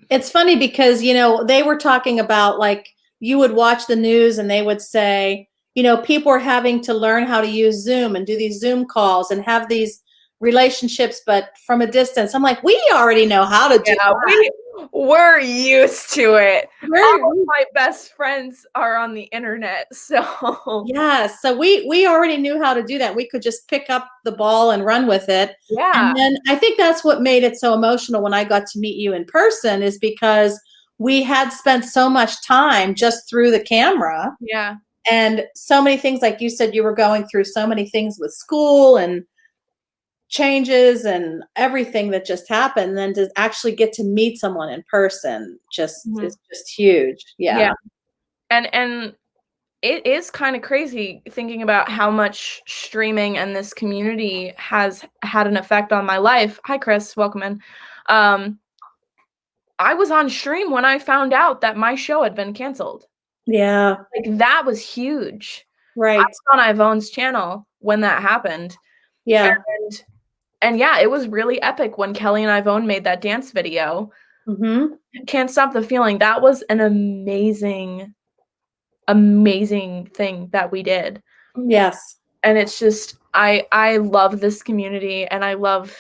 it's funny because, they were talking about like, you would watch the news and they would say, people are having to learn how to use Zoom and do these Zoom calls and have these relationships, but from a distance. I'm like, we already know how to do that. We're used to it. All of my best friends are on the internet, so yeah. So we already knew how to do that. We could just pick up the ball and run with it. Yeah. And then I think that's what made it so emotional when I got to meet you in person, is because we had spent so much time just through the camera. Yeah. And so many things, like you said, you were going through so many things with school and changes and everything that just happened. And then to actually get to meet someone in person is just huge. Yeah. And it is kind of crazy thinking about how much streaming and this community has had an effect on my life. Hi, Chris. Welcome in. I was on stream when I found out that my show had been canceled. Yeah. Like that was huge. Right. I was on Ivone's channel when that happened. Yeah. And yeah, it was really epic when Kelly and Ivone made that dance video. Can't Stop the Feeling. That was an amazing thing that we did. Yes. And it's just I love this community and I love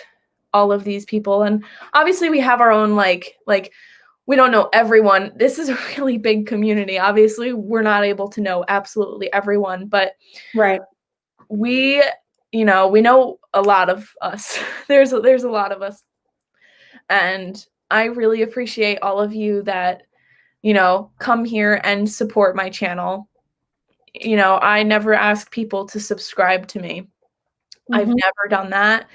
all of these people. And obviously we have our own like we don't know everyone. This is a really big community. Obviously, we're not able to know absolutely everyone, but we know a lot of us. There's a lot of us. And I really appreciate all of you that, come here and support my channel. I never ask people to subscribe to me. I've never done that.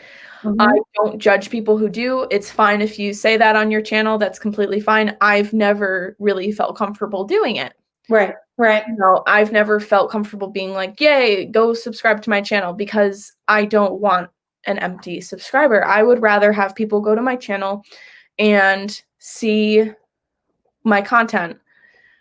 I don't judge people who do. It's fine if you say that on your channel. That's completely fine. I've never really felt comfortable doing it. Right. I've never felt comfortable being like, yay, go subscribe to my channel, because I don't want an empty subscriber. I would rather have people go to my channel and see my content.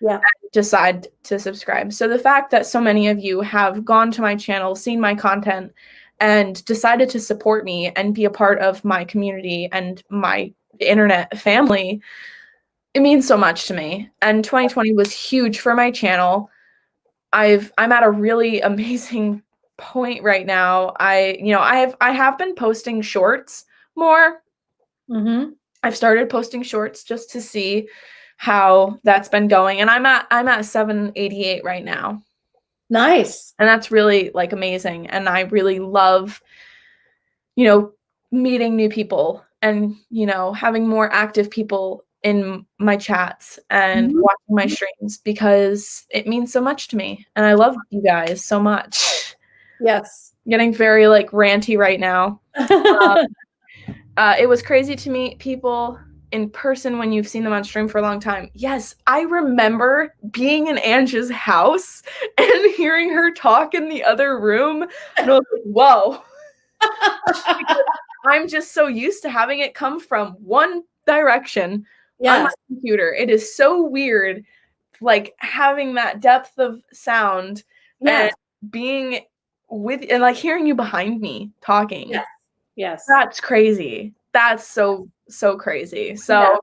Yeah. And decide to subscribe. So the fact that so many of you have gone to my channel, seen my content, and decided to support me and be a part of my community and my internet family, it means so much to me. And 2020 was huge for my channel. I'm at a really amazing point right now. I have been posting shorts more. I've started posting shorts just to see how that's been going, and I'm at 788 right now. Nice. And that's really like amazing. And I really love, meeting new people and, having more active people in my chats and watching my streams, because it means so much to me. And I love you guys so much. Yes. Getting very like ranty right now. It was crazy to meet people in person when you've seen them on stream for a long time. Yes, I remember being in Angie's house and hearing her talk in the other room. And I was like, whoa. I'm just so used to having it come from one direction on my computer. It is so weird, like having that depth of sound and being with and like hearing you behind me talking. Yes. That's crazy. That's so crazy. So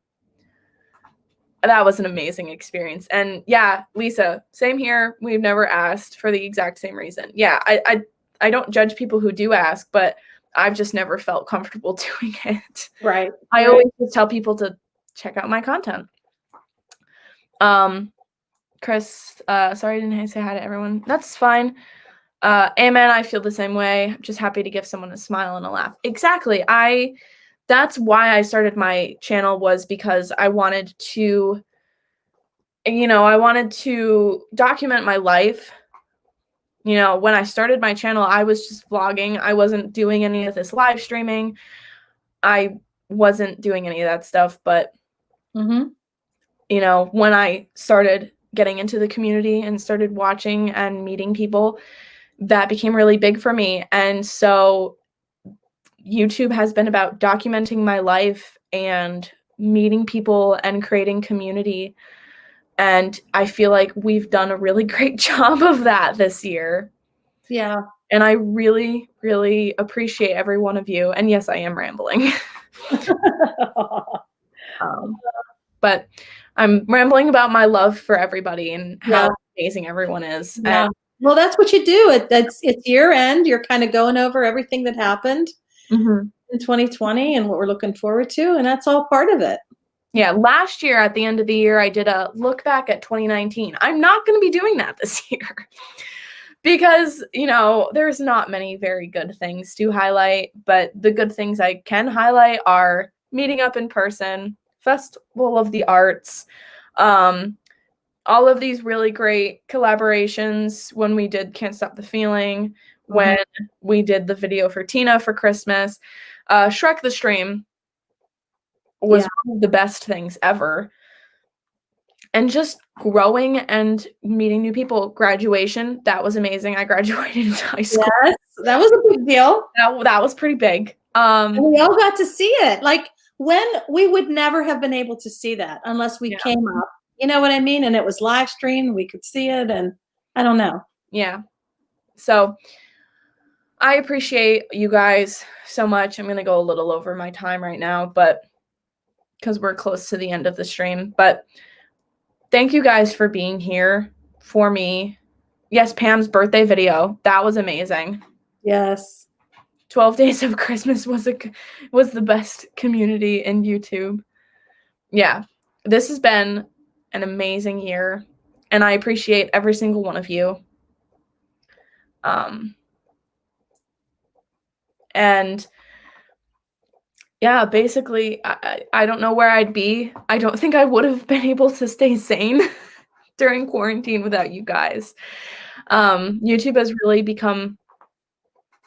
that was an amazing experience. And yeah, Lisa, same here. We've never asked for the exact same reason. Yeah, I don't judge people who do ask, but I've just never felt comfortable doing it. Right. I always just tell people to check out my content. Chris, sorry I didn't say hi to everyone. That's fine. Amen, I feel the same way. I'm just happy to give someone a smile and a laugh. Exactly. That's why I started my channel, was because I wanted to, document my life. When I started my channel, I was just vlogging. I wasn't doing any of this live streaming. I wasn't doing any of that stuff. But, when I started getting into the community and started watching and meeting people, that became really big for me. And so YouTube has been about documenting my life and meeting people and creating community. And I feel like we've done a really great job of that this year. Yeah. And I really, really appreciate every one of you. And yes, I am rambling. But I'm rambling about my love for everybody and how amazing everyone is. Yeah. Well, that's what you do. It's year end. You're kind of going over everything that happened in 2020 and what we're looking forward to. And that's all part of it. Yeah. Last year, at the end of the year, I did a look back at 2019. I'm not going to be doing that this year because, there's not many very good things to highlight. But the good things I can highlight are meeting up in person, Festival of the Arts, all of these really great collaborations when we did Can't Stop the Feeling, when we did the video for Tina for Christmas. Shrek the Stream was one of the best things ever. And just growing and meeting new people. Graduation, that was amazing. I graduated into high school. Yes, that was a big deal. That was pretty big. And we all got to see it. Like, when we would never have been able to see that unless we came up. You know what I mean? And it was live streamed. We could see it. And I don't know. Yeah. So I appreciate you guys so much. I'm going to go a little over my time right now, but because we're close to the end of the stream. But thank you guys for being here for me. Yes, Pam's birthday video. That was amazing. Yes. 12 Days of Christmas was the best community in YouTube. Yeah. This has been an amazing year, and I appreciate every single one of you. And yeah, basically, I don't know where I'd be. I don't think I would have been able to stay sane during quarantine without you guys. YouTube has really become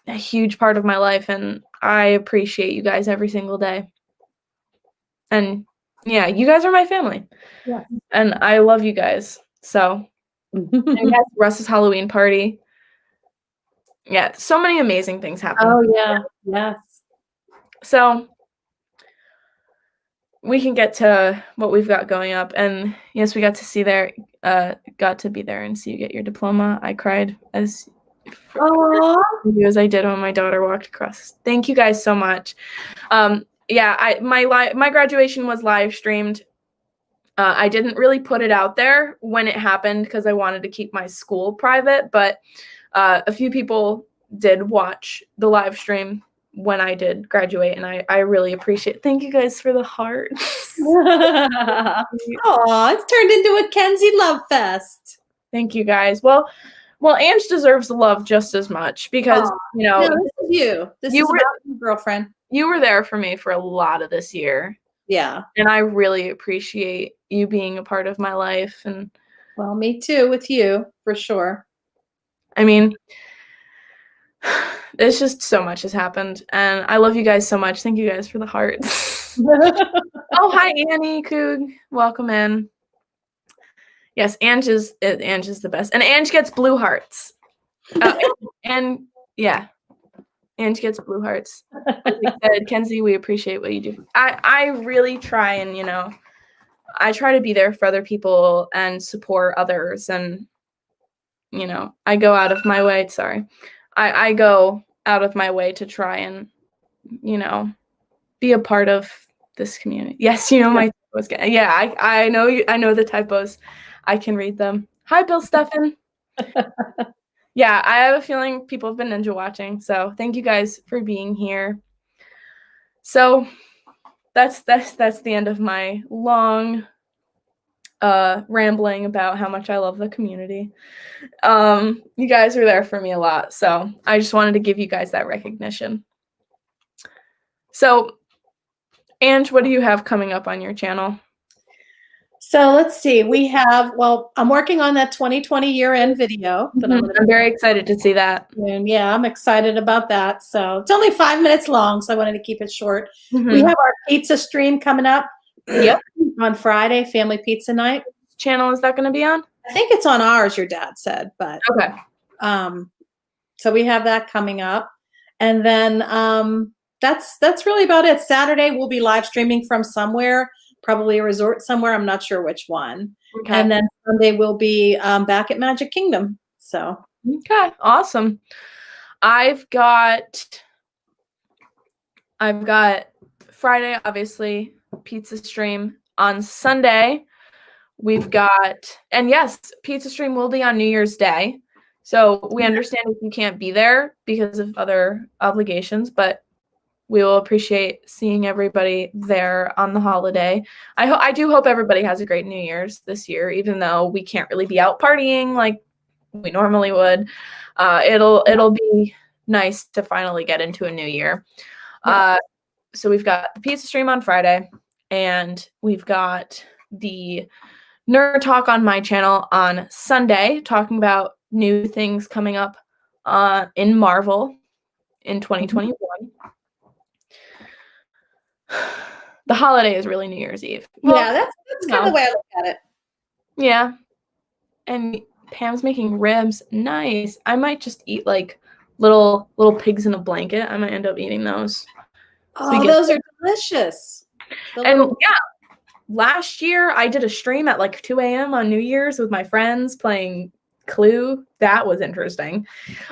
a huge part of my life, and I appreciate you guys every single day. And yeah, you guys are my family. Yeah. And I love you guys. So, and yes, Russ's Halloween party. Yeah, so many amazing things happen. Oh, yeah. Yes. So we can get to what we've got going up. And yes, we got to be there and see you get your diploma. I cried as I did when my daughter walked across. Thank you guys so much. Yeah, my graduation was live streamed. I didn't really put it out there when it happened because I wanted to keep my school private, but a few people did watch the live stream when I did graduate, and I really appreciate it. Thank you guys for the hearts. Oh, it's turned into a Kenzie love fest. Thank you guys. Well, Ange deserves the love just as much because, no, this is you. This is about your girlfriend. You were there for me for a lot of this year. Yeah. And I really appreciate you being a part of my life. And well, me too, with you, for sure. I mean, it's just so much has happened. And I love you guys so much. Thank you guys for the hearts. Oh, hi, Annie Coog. Welcome in. Yes, Ange is the best. And Ange gets blue hearts. And yeah. And she gets blue hearts. Like I said, Kenzie, we appreciate what you do. I really try and, I try to be there for other people and support others. And, I go out of my way. Sorry. I go out of my way to try and, be a part of this community. Yes, my typos. Yeah, I know I know the typos. I can read them. Hi, Bill Steffen. Yeah, I have a feeling people have been ninja watching. So thank you guys for being here. So that's the end of my long rambling about how much I love the community. You guys are there for me a lot, so I just wanted to give you guys that recognition. So, Ange, what do you have coming up on your channel? So let's see. We have, I'm working on that 2020 year-end video. I'm very excited to see that. Yeah, I'm excited about that. So it's only 5 minutes long, so I wanted to keep it short. We have our pizza stream coming up. Yep. On Friday, family pizza night. Which channel is that going to be on? I think it's on ours, your dad said, but okay. So we have that coming up. And then that's really about it. Saturday we'll be live streaming from somewhere, probably a resort somewhere. I'm not sure which one. Okay. And then Sunday we'll be back at Magic Kingdom. So okay, awesome. I've got Friday, obviously, pizza stream. On Sunday, we've got, and yes, pizza stream will be on New Year's Day. So we understand if you can't be there because of other obligations, but we will appreciate seeing everybody there on the holiday. I do hope everybody has a great New Year's this year, even though we can't really be out partying like we normally would. It'll be nice to finally get into a new year. So we've got the pizza stream on Friday, and we've got the Nerd Talk on my channel on Sunday, talking about new things coming up in Marvel in 2021. The holiday is really New Year's Eve. Well, yeah, that's kind of the way I look at it. Yeah. And Pam's making ribs. Nice. I might just eat like little pigs in a blanket. I might end up eating those. Oh, those are delicious. And yeah, last year I did a stream at like 2 a.m. on New Year's with my friends playing Clue. That was interesting.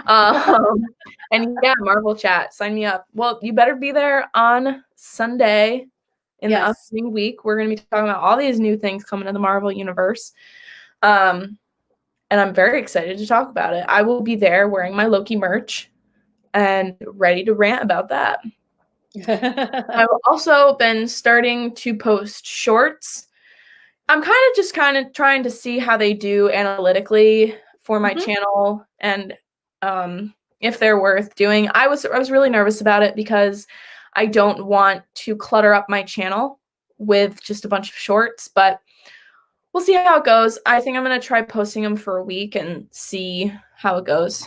And yeah, Marvel chat, sign me up. Well, you better be there on Sunday in the upcoming week. We're going to be talking about all these new things coming to the Marvel universe. And I'm very excited to talk about it. I will be there wearing my Loki merch and ready to rant about that. I've also been starting to post shorts. I'm kind of trying to see how they do analytically for my channel and if they're worth doing. I was really nervous about it because I don't want to clutter up my channel with just a bunch of shorts, but we'll see how it goes. I think I'm going to try posting them for a week and see how it goes.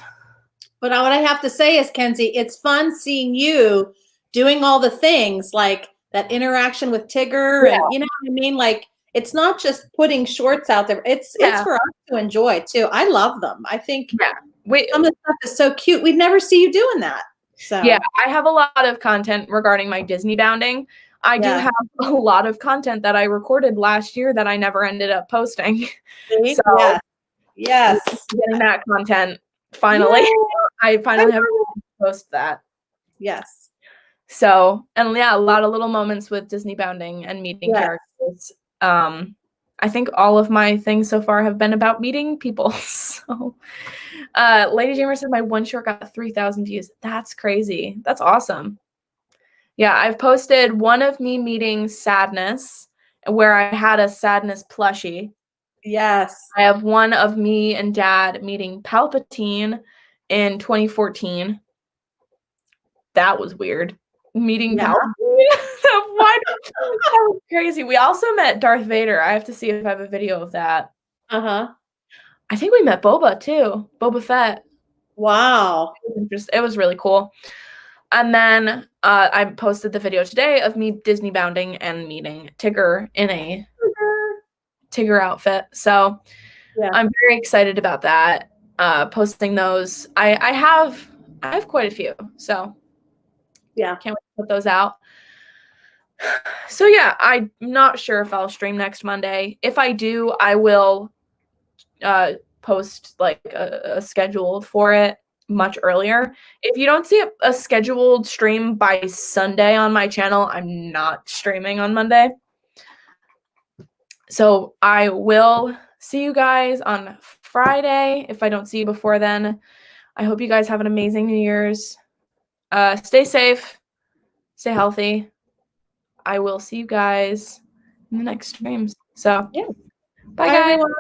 But what I have to say is, Kenzie, it's fun seeing you doing all the things like that interaction with Tigger. And you know what I mean? Like, it's not just putting shorts out there. It's for us to enjoy too. I love them. I think some of the stuff is so cute. We'd never see you doing that. So yeah, I have a lot of content regarding my Disney bounding. I do have a lot of content that I recorded last year that I never ended up posting. So yes, getting that content finally. I finally have to post that. Yes. So, and yeah, a lot of little moments with Disney bounding and meeting characters. I think all of my things so far have been about meeting people. So, Lady Jamer said my one short got 3,000 views. That's crazy. That's awesome. Yeah, I've posted one of me meeting Sadness, where I had a Sadness plushie. Yes. I have one of me and Dad meeting Palpatine in 2014. That was weird. Meeting Palpatine. That was crazy. We also met Darth Vader. I have to see if I have a video of that. I think we met Boba too. Boba Fett. Wow. It was really cool. And then I posted the video today of me Disney bounding and meeting Tigger in a Tigger outfit. So I'm very excited about that. Posting those. I have quite a few. So Yeah. Can't wait to put those out. So yeah, I'm not sure if I'll stream next Monday. If I do, I will post like a schedule for it much earlier. If you don't see a scheduled stream by Sunday on my channel, I'm not streaming on Monday. So I will see you guys on Friday. If I don't see you before then, I hope you guys have an amazing New Year's. Stay safe, stay healthy. I will see you guys in the next streams. So, Yeah. bye guys. Everyone.